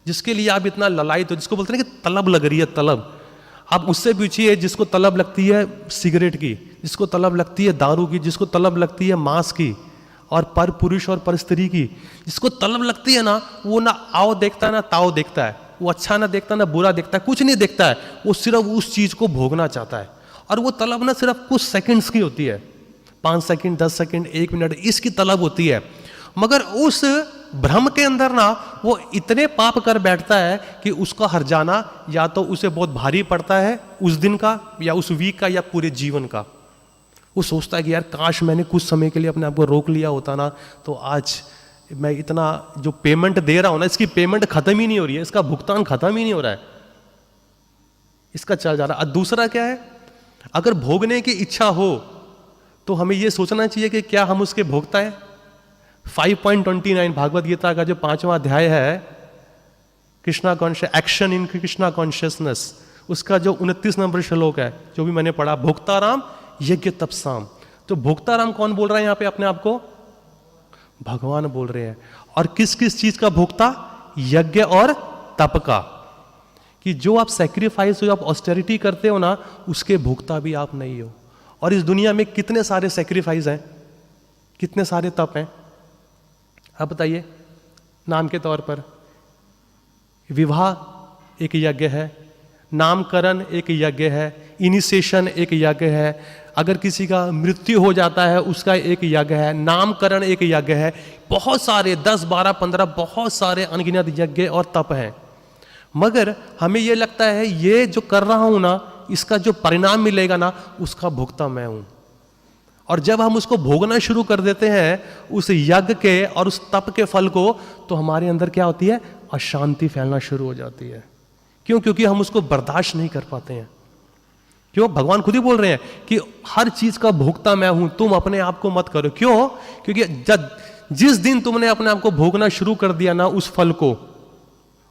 जिसके लिए आप इतना ललायित हो, जिसको बोलते हैं कि तलब लग रही है, तलब, आप उससे पूछिए जिसको तलब लगती है सिगरेट की, जिसको तलब लगती है दारू की, जिसको तलब लगती है मांस की, और पर पुरुष और पर स्त्री की, जिसको तलब लगती है ना, वो ना आओ देखता है ना ताओ देखता है, वो अच्छा ना देखता ना बुरा देखता है, कुछ नहीं देखता है, वो सिर्फ उस चीज को भोगना चाहता है। और वो तलब ना सिर्फ कुछ सेकंड्स की होती है, 5 सेकंड, 10 सेकंड, 1 मिनट, इसकी तलब होती है। मगर उस भ्रम के अंदर ना वो इतने पाप कर बैठता है कि उसका हर जाना या तो उसे बहुत भारी पड़ता है उस दिन का, या उस वीक का, या पूरे जीवन का। वो सोचता है कि यार काश मैंने कुछ समय के लिए अपने आप को रोक लिया होता ना, तो आज मैं इतना जो पेमेंट दे रहा हूं ना, इसकी पेमेंट खत्म ही नहीं हो रही है, इसका भुगतान खत्म ही नहीं हो रहा है, इसका चल जा रहा है। दूसरा क्या है, अगर भोगने की इच्छा हो तो हमें यह सोचना चाहिए कि क्या हम उसके भोगता है। 5.29 भागवत गीता का जो 5वां अध्याय है, Krishna conscious, action in Krishna consciousness, उसका जो 29 नंबर श्लोक है, जो भी मैंने पढ़ा, भोक्ताराम यज्ञ तपसाम। तो भोक्ताराम कौन बोल रहा है यहां पे अपने आप को? भगवान बोल रहे हैं। और किस किस चीज का भोक्ता? यज्ञ और तप का। कि जो आप सैक्रिफाइस हो, आप ऑस्टेरिटी करते हो ना, उसके भोक्ता भी आप नहीं हो। और इस दुनिया में कितने सारे सैक्रिफाइस हैं, कितने सारे तप हैं, आप बताइए। नाम के तौर पर विवाह एक यज्ञ है, नामकरण एक यज्ञ है, इनिशिएशन एक यज्ञ है, अगर किसी का मृत्यु हो जाता है उसका एक यज्ञ है, नामकरण एक यज्ञ है, बहुत सारे 10, 12, 15 बहुत सारे अनगिनत यज्ञ और तप हैं। मगर हमें यह लगता है ये जो कर रहा हूं ना, इसका जो परिणाम मिलेगा ना, उसका भोक्ता मैं हूं। और जब हम उसको भोगना शुरू कर देते हैं उस यज्ञ के और उस तप के फल को, तो हमारे अंदर क्या होती है? अशांति फैलना शुरू हो जाती है। क्यों? क्योंकि हम उसको बर्दाश्त नहीं कर पाते हैं। क्यों? भगवान खुद ही बोल रहे हैं कि हर चीज का भोक्ता मैं हूं, तुम अपने आप को मत करो। क्यों? क्योंकि जिस दिन तुमने अपने आप को भोगना शुरू कर दिया ना उस फल को,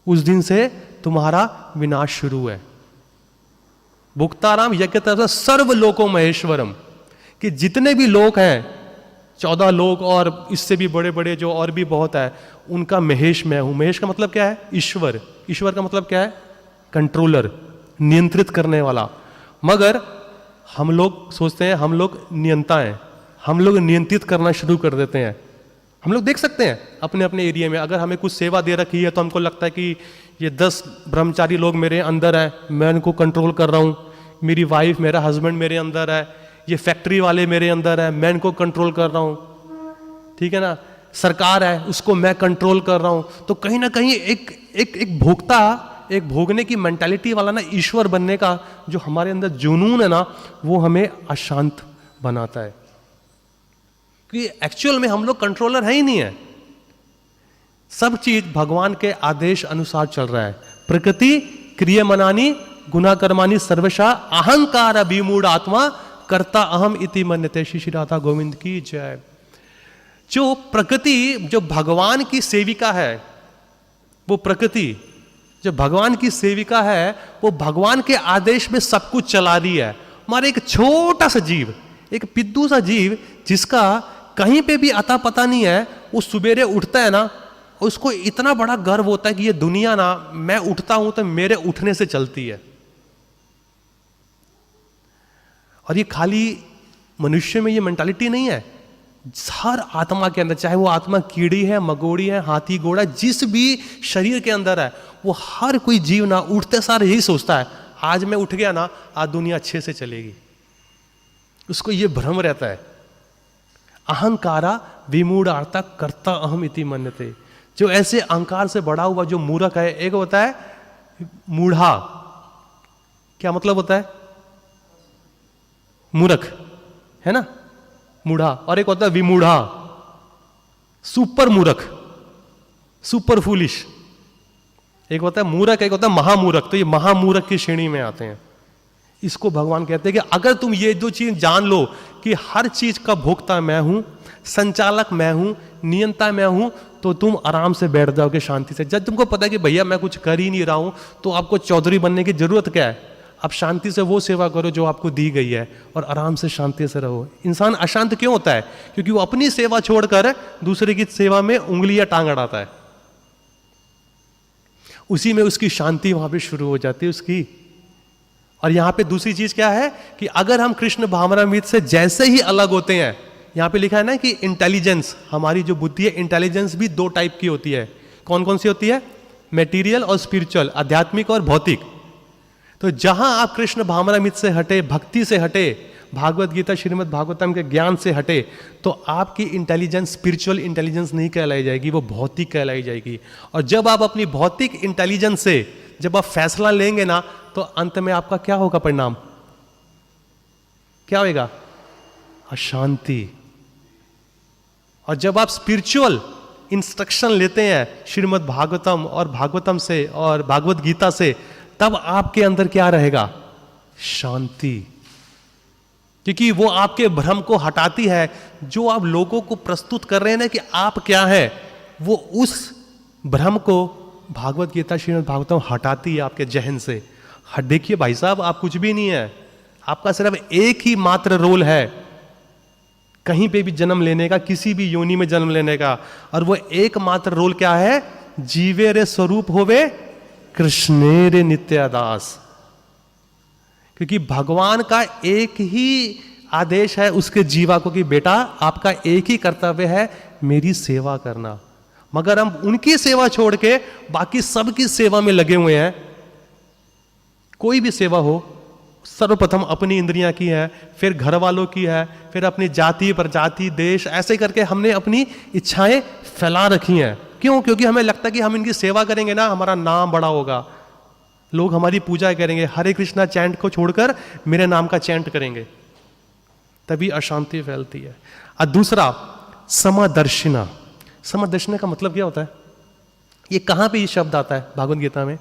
उस दिन से तुम्हारा विनाश शुरू है। भोक्ताराम यज्ञ तरफ सर्व लोको महेश्वरम, कि जितने भी लोग हैं, 14 लोग और इससे भी बड़े बड़े जो और भी बहुत है, उनका महेश मैं हूं। महेश का मतलब क्या है? ईश्वर। ईश्वर का मतलब क्या है? कंट्रोलर, नियंत्रित करने वाला। मगर हम लोग सोचते हैं हम लोग नियंता हैं, हम लोग नियंत्रित करना शुरू कर देते हैं। हम लोग देख सकते हैं अपने अपने एरिया में, अगर हमें कुछ सेवा दे रखी है तो हमको लगता है कि ये 10 ब्रह्मचारी लोग मेरे अंदर हैं, मैं उनको कंट्रोल कर रहा हूँ, मेरी वाइफ, मेरा हस्बैंड मेरे अंदर है, ये फैक्ट्री वाले मेरे अंदर है, मैं इनको कंट्रोल कर रहा हूँ, ठीक है ना, सरकार है उसको मैं कंट्रोल कर रहा हूँ। तो कहीं ना कहीं एक भोक्ता, एक भोगने की मेंटालिटी वाला ना, ईश्वर बनने का जो हमारे अंदर जुनून है ना, वो हमें अशांत बनाता है। कि एक्चुअल में हम लोग कंट्रोलर है ही नहीं है, सब चीज भगवान के आदेश अनुसार चल रहा है। प्रकृति क्रियमनानी गुना कर्मानी सर्वशा अहंकार अभिमूढ़ आत्मा करता अहम इति मन्यते। श्री राधा गोविंद की जय। जो प्रकृति, जो भगवान की सेविका है, वो प्रकृति जो भगवान की सेविका है, वो भगवान के आदेश में सब कुछ चला रही है। हमारे एक छोटा सा जीव, एक पिद्दू सा जीव, जिसका कहीं पे भी अता पता नहीं है, वो सुबेरे उठता है ना, उसको इतना बड़ा गर्व होता है कि ये दुनिया ना, मैं उठता हूं तो मेरे उठने से चलती है। और ये खाली मनुष्य में ये मेंटालिटी नहीं है, हर आत्मा के अंदर, चाहे वो आत्मा कीड़ी है, मगोड़ी है, हाथी घोड़ा, जिस भी शरीर के अंदर है, वो हर कोई जीव ना उठते सार यही सोचता है आज मैं उठ गया ना, आज दुनिया अच्छे से चलेगी। उसको ये भ्रम रहता है। अहंकारा विमूढ़ार्था कर्ता अहम इति मन्यते। जो ऐसे अहंकार से बड़ा हुआ जो मूर्ख है, एक होता है मूढ़ा, क्या मतलब होता है? मूर्ख, है ना, मूढ़ा। और एक होता है विमूढ़ा, सुपर मूर्ख, सुपर फूलिश। एक होता है मूर्ख, एक होता है महामूर्ख। तो ये महामूर्ख की श्रेणी में आते हैं। इसको भगवान कहते हैं कि अगर तुम ये दो चीज जान लो कि हर चीज का भोक्ता मैं हूं, संचालक मैं हूं, नियंता मैं हूं, तो तुम आराम से बैठ जाओगे शांति से। जब तुमको पता है कि भैया मैं कुछ कर ही नहीं रहा हूं, तो आपको चौधरी बनने की जरूरत क्या है? आप शांति से वो सेवा करो जो आपको दी गई है और आराम से शांति से रहो। इंसान अशांत क्यों होता है? क्योंकि वो अपनी सेवा छोड़कर दूसरे की सेवा में उंगलियां टांग अड़ाता है। उसी में उसकी शांति वहां पे शुरू हो जाती है उसकी। और यहां पे दूसरी चीज क्या है कि अगर हम कृष्ण भावनामृत से जैसे ही अलग होते हैं, यहां पे लिखा है ना कि इंटेलिजेंस, हमारी जो बुद्धि है, इंटेलिजेंस भी दो टाइप की होती है। कौन कौन सी होती है? मेटीरियल और स्पिरिचुअल, आध्यात्मिक और भौतिक। तो जहां आप कृष्ण भावनामृत से हटे, भक्ति से हटे, भागवत गीता श्रीमद् भागवतम के ज्ञान से हटे, तो आपकी इंटेलिजेंस स्पिरिचुअल इंटेलिजेंस नहीं कहलाई जाएगी, वो भौतिक कहलाई जाएगी। और जब आप अपनी भौतिक इंटेलिजेंस से जब आप फैसला लेंगे ना, तो अंत में आपका क्या होगा परिणाम? क्या होगा? अशांति। और जब आप स्पिरिचुअल इंस्ट्रक्शन लेते हैं श्रीमद् भागवतम और भागवतम से और भागवत गीता से, तब आपके अंदर क्या रहेगा? शांति। क्योंकि वो आपके भ्रम को हटाती है। जो आप लोगों को प्रस्तुत कर रहे हैं ना कि आप क्या है, वो उस भ्रम को भागवत गीता श्रीमद् भागवतम हटाती है आपके जहन से। देखिए भाई साहब, आप कुछ भी नहीं है, आपका सिर्फ एक ही मात्र रोल है कहीं पे भी जन्म लेने का, किसी भी योनि में जन्म लेने का। और वो एकमात्र रोल क्या है? जीवे रे स्वरूप होवे कृष्णे रे नित्यादास। क्योंकि भगवान का एक ही आदेश है उसके जीवा को कि बेटा आपका एक ही कर्तव्य है मेरी सेवा करना। मगर हम उनकी सेवा छोड़ के बाकी सबकी सेवा में लगे हुए हैं। कोई भी सेवा हो, सर्वप्रथम अपनी इंद्रियां की है, फिर घर वालों की है, फिर अपनी जाति प्रजाति देश, ऐसे करके हमने अपनी इच्छाएं फैला रखी हैं। क्यों? क्योंकि हमें लगता है कि हम इनकी सेवा करेंगे ना, हमारा नाम बड़ा होगा, लोग हमारी पूजा करेंगे, हरे कृष्णा चैंट को छोड़कर मेरे नाम का चैंट करेंगे, तभी अशांति फैलती है। और दूसरा समदर्शिना। समदर्शिना का मतलब क्या होता है? ये कहां पे ये शब्द आता है भागवत गीता में?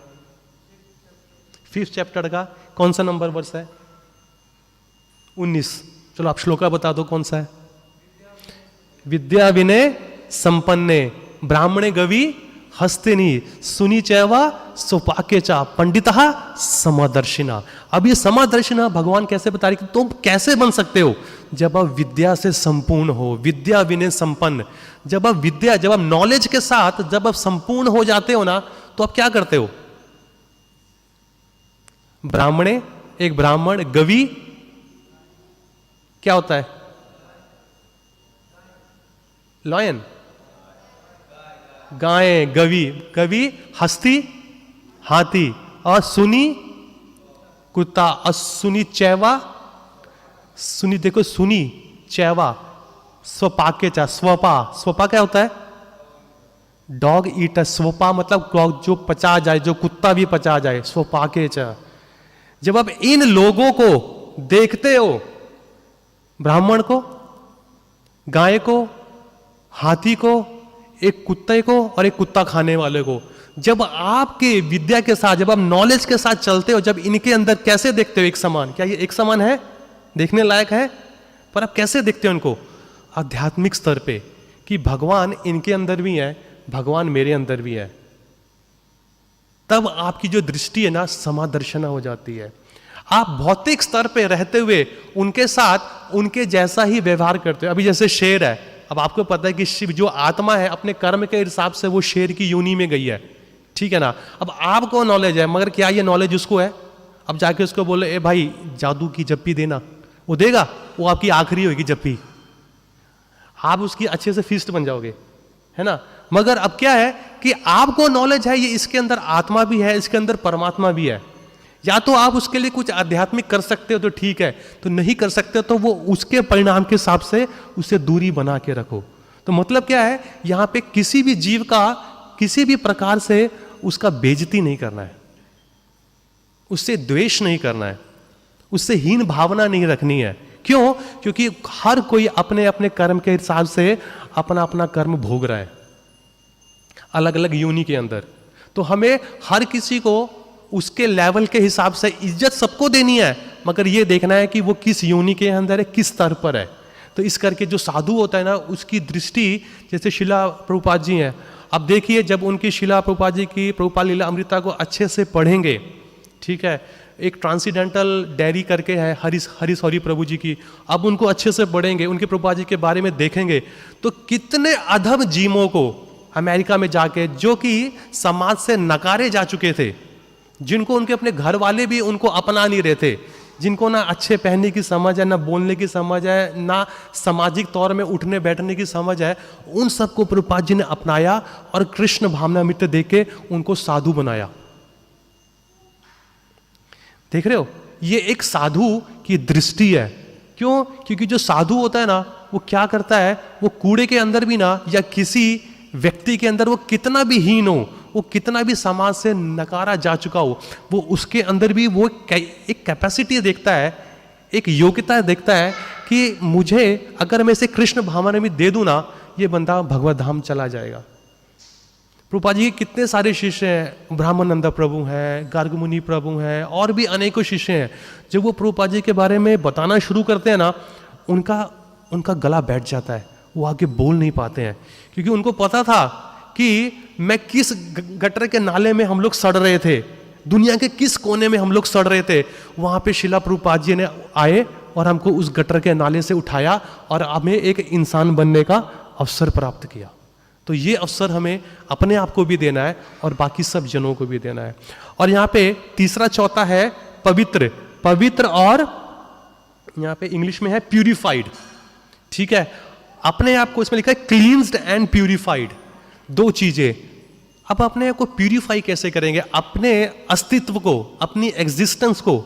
5th चैप्टर का कौन सा नंबर वर्ष है? 19। चलो आप श्लोका बता दो कौन सा है? विद्या विनय संपन्ने ब्राह्मणे गवि हस्तिनी सुनी चैवा सोपाक्य चा पंडिता समदर्शिना। अब ये समदर्शिना भगवान कैसे बता रहे कि तुम कैसे बन सकते हो? जब आप विद्या से संपूर्ण हो, विद्या विनय संपन्न। जब आप विद्या, जब आप नॉलेज के साथ जब आप संपूर्ण हो जाते हो ना, तो आप क्या करते हो? ब्राह्मणे, एक ब्राह्मण, गवि क्या होता है? लॉयन, गाय, गवि, गवि हस्ती हाथी, और सुनी कुत्ता, और सुनी चैवा, सुनी देखो सुनी चैवा स्वपाक्यचा, स्वपा, स्वपा क्या होता है? Dog eater. स्वपा मतलब जो पचा जाए, जो कुत्ता भी पचा जाए, स्वपाक्यचा। जब आप इन लोगों को देखते हो, ब्राह्मण को, गाय को, हाथी को, एक कुत्ते को और एक कुत्ता खाने वाले को, जब आपके विद्या के साथ, जब आप नॉलेज के साथ चलते हो, जब इनके अंदर कैसे देखते हो एक समान? क्या ये एक समान है? देखने लायक है? पर आप कैसे देखते हो इनको? आध्यात्मिक स्तर पे, कि भगवान इनके अंदर भी है, भगवान मेरे अंदर भी है। तब आपकी जो दृष्टि है ना, समादर्शना हो जाती है। आप भौतिक स्तर पे रहते हुए उनके साथ उनके जैसा ही व्यवहार करते हो। अभी जैसे शेर है, अब आपको पता है कि शिव जो आत्मा है अपने कर्म के हिसाब से वो शेर की योनि में गई है, ठीक है ना। अब आपको नॉलेज है, मगर क्या ये नॉलेज उसको है? अब जाके उसको बोले ए भाई जादू की जप्पी देना, वो देगा? वो आपकी आखिरी होगी जप्पी, आप उसकी अच्छे से फीस्ट बन जाओगे, है ना। मगर अब क्या है कि आपको नॉलेज है, ये इसके अंदर आत्मा भी है, इसके अंदर परमात्मा भी है। या तो आप उसके लिए कुछ आध्यात्मिक कर सकते हो तो ठीक है, तो नहीं कर सकते तो वो उसके परिणाम के हिसाब से उससे दूरी बना के रखो। तो मतलब क्या है, यहां पे किसी भी जीव का किसी भी प्रकार से उसका बेइज्जती नहीं करना है, उससे द्वेष नहीं करना है, उससे हीन भावना नहीं रखनी है। क्यों? क्योंकि हर कोई अपने अपने कर्म के हिसाब से अपना अपना कर्म भोग रहा है अलग अलग योनि के अंदर। तो हमें हर किसी को उसके लेवल के हिसाब से इज्जत सबको देनी है, मगर ये देखना है कि वो किस योनि के अंदर है, किस स्तर पर है। तो इस करके जो साधु होता है ना, उसकी दृष्टि, जैसे शिला प्रभुपाद जी हैं, अब देखिए जब उनकी शिला प्रभुपाद जी की प्रभुपाद लीला अमृता को अच्छे से पढ़ेंगे, ठीक है, एक ट्रांसीडेंटल डायरी करके है हरीश प्रभु जी की, अब उनको अच्छे से पढ़ेंगे, उनके प्रभुपाद जी के बारे में देखेंगे, तो कितने अधम जीवों को अमेरिका में जाके, जो कि समाज से नकारे जा चुके थे, जिनको उनके अपने घर वाले भी उनको अपना नहीं रहे थे, जिनको ना अच्छे पहनने की समझ है, ना बोलने की समझ है, ना सामाजिक तौर में उठने बैठने की समझ है, उन सबको प्रभुपाद जी ने अपनाया और कृष्ण भावनामृत देख के उनको साधु बनाया। देख रहे हो, ये एक साधु की दृष्टि है। क्यों? क्योंकि जो साधु होता है ना, वो क्या करता है, वो कूड़े के अंदर भी ना, या किसी व्यक्ति के अंदर वो कितना भी हीन हो, वो कितना भी समाज से नकारा जा चुका हो, वो उसके अंदर भी वो एक कैपेसिटी देखता है, एक योग्यता देखता है कि मुझे अगर मैं इसे कृष्ण भावना में दे दूं ना, ये बंदा भगवत धाम चला जाएगा। प्रभुपाद जी के कितने सारे शिष्य हैं, ब्रह्मानंद प्रभु हैं, गार्ग मुनि प्रभु हैं, और भी अनेकों शिष्य हैं। जब वो प्रभुपाद जी के बारे में बताना शुरू करते हैं ना, उनका गला बैठ जाता है, वो आगे बोल नहीं पाते हैं, क्योंकि उनको पता था कि मैं किस गटर के नाले में हम लोग सड़ रहे थे, दुनिया के किस कोने में हम लोग सड़ रहे थे। वहां पे शिला प्रभुपाद जी ने आए और हमको उस गटर के नाले से उठाया और हमें एक इंसान बनने का अवसर प्राप्त किया। तो ये अवसर हमें अपने आप को भी देना है और बाकी सब जनों को भी देना है। और यहाँ पे तीसरा चौथा है पवित्र, और यहाँ पे इंग्लिश में है प्यूरिफाइड। ठीक है, अपने आप को इसमें लिखा है क्लींस्ड एंड प्यूरिफाइड, दो चीजें। अब अपने आप को प्यूरिफाई कैसे करेंगे, अपने अस्तित्व को, अपनी एग्जिस्टेंस को।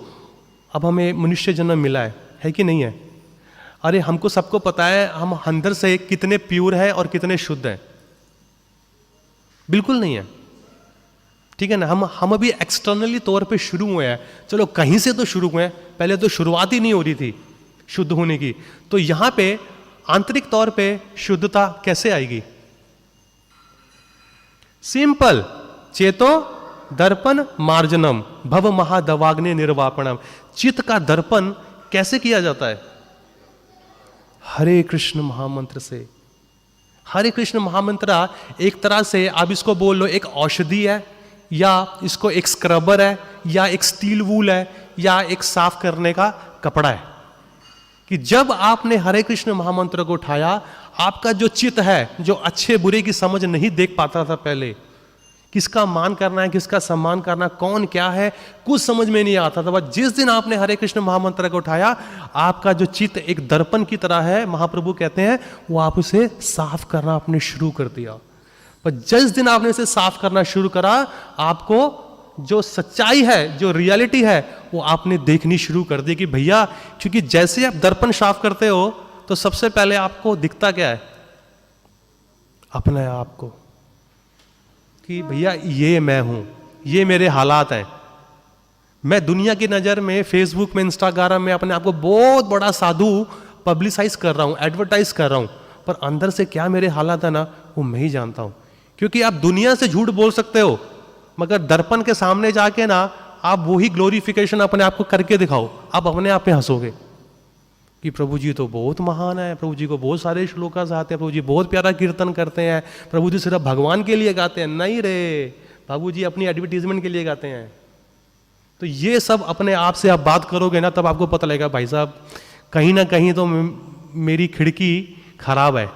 अब हमें मनुष्य जन्म मिला है कि नहीं है? अरे हमको सबको पता है हम अंदर से कितने प्यूर है और कितने शुद्ध हैं। बिल्कुल नहीं है, ठीक है ना। हम अभी एक्सटर्नली तौर पे शुरू हुए हैं, चलो कहीं से तो शुरू हुए हैं, पहले तो शुरुआत ही नहीं हो रही थी शुद्ध होने की। तो यहां पे आंतरिक तौर पे शुद्धता कैसे आएगी? सिंपल, चेतो दर्पण मार्जनम भव महादवाग्नि निर्वापणम। चित्त का दर्पण कैसे किया जाता है? हरे कृष्ण महामंत्र से। हरे कृष्ण महामंत्र एक तरह से आप इसको बोल लो, एक औषधि है, या इसको एक स्क्रबर है, या एक स्टील वूल है, या एक साफ करने का कपड़ा है। कि जब आपने हरे कृष्ण महामंत्र को उठाया, आपका जो चित्त है, जो अच्छे बुरे की समझ नहीं देख पाता था पहले, किसका मान करना है, किसका सम्मान करना, कौन क्या है, कुछ समझ में नहीं आता था। बस जिस दिन आपने हरे कृष्ण महामंत्र को उठाया, आपका जो चित्त एक दर्पण की तरह है, महाप्रभु कहते हैं, वो आप उसे साफ करना आपने शुरू कर दिया। पर जिस दिन आपने इसे साफ करना शुरू करा, आपको जो सच्चाई है, जो रियलिटी है, वो आपने देखनी शुरू कर दी कि भैया, क्योंकि जैसे आप दर्पण साफ करते हो तो सबसे पहले आपको दिखता क्या है? अपने आप को, कि भैया ये मैं हूं, ये मेरे हालात हैं। मैं दुनिया की नजर में फेसबुक में, इंस्टाग्राम में अपने आप को बहुत बड़ा साधु पब्लिसाइज कर रहा हूं, एडवर्टाइज कर रहा हूं, पर अंदर से क्या मेरे हालात है ना, वो मैं ही जानता हूं। क्योंकि आप दुनिया से झूठ बोल सकते हो, मगर दर्पण के सामने जाके ना आप वही ग्लोरिफिकेशन अपने आप को करके दिखाओ, आप अपने आप पे हंसोगे कि प्रभु जी तो बहुत महान है, प्रभु जी को बहुत सारे श्लोक आते हैं, प्रभु जी बहुत प्यारा कीर्तन करते हैं, प्रभु जी सिर्फ भगवान के लिए गाते हैं। नहीं रे, प्रभु जी अपनी एडवर्टीजमेंट के लिए गाते हैं। तो ये सब अपने आप से आप बात करोगे ना, तब आपको पता लगेगा भाई साहब कहीं ना कहीं तो मेरी खिड़की खराब है,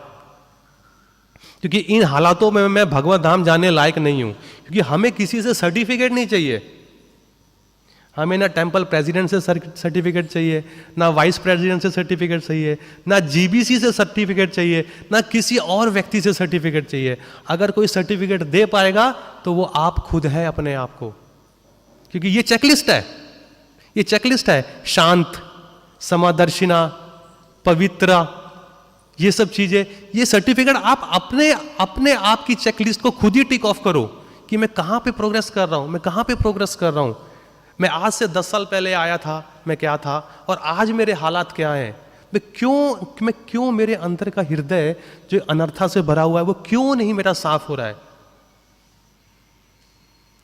क्योंकि इन हालातों में मैं भगवत धाम जाने लायक नहीं हूं। क्योंकि हमें किसी से सर्टिफिकेट नहीं चाहिए, हमें ना टेंपल प्रेसिडेंट से सर्टिफिकेट चाहिए, ना वाइस प्रेसिडेंट से सर्टिफिकेट चाहिए, ना जीबीसी से सर्टिफिकेट चाहिए, ना किसी और व्यक्ति से सर्टिफिकेट चाहिए। अगर कोई सर्टिफिकेट दे पाएगा तो वो आप खुद है अपने आप को, क्योंकि ये चेकलिस्ट है। ये चेकलिस्ट है, शांत, समादर्शिना, पवित्रा, ये सब चीजें, ये सर्टिफिकेट आप अपने आप की चेकलिस्ट को खुद ही टिक ऑफ करो कि मैं कहां पे प्रोग्रेस कर रहा हूं, मैं कहां पे प्रोग्रेस कर रहा हूं, मैं आज से 10 साल पहले आया था, मैं क्या था, और आज मेरे हालात क्या हैं, मैं क्यों मेरे अंदर का हृदय जो अनर्था से भरा हुआ है वो क्यों नहीं मेरा साफ हो रहा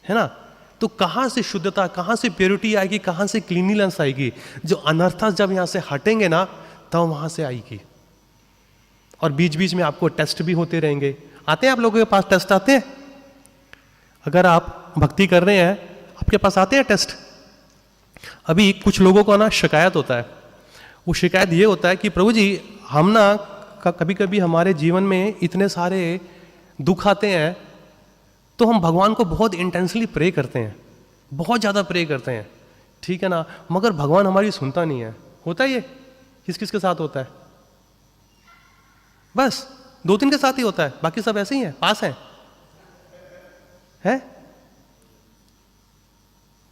है ना। तो कहां से शुद्धता, कहां से प्योरिटी आएगी, कहां से क्लीनिनेस आएगी, जो अनर्था जब यहां से हटेंगे ना तब वहां से आएगी। और बीच बीच में आपको टेस्ट भी होते रहेंगे। आते हैं आप लोगों के पास टेस्ट आते हैं? अगर आप भक्ति कर रहे हैं आपके पास आते हैं टेस्ट? अभी कुछ लोगों को ना शिकायत होता है, वो शिकायत ये होता है कि प्रभु जी हम ना कभी कभी हमारे जीवन में इतने सारे दुख आते हैं तो हम भगवान को बहुत इंटेंसली प्रे करते हैं, बहुत ज़्यादा प्रे करते हैं, ठीक है ना, मगर भगवान हमारी सुनता नहीं है। होता है ये? किस किस के साथ होता है? बस 2-3 के साथ ही होता है, बाकी सब ऐसे ही हैं, पास हैं है?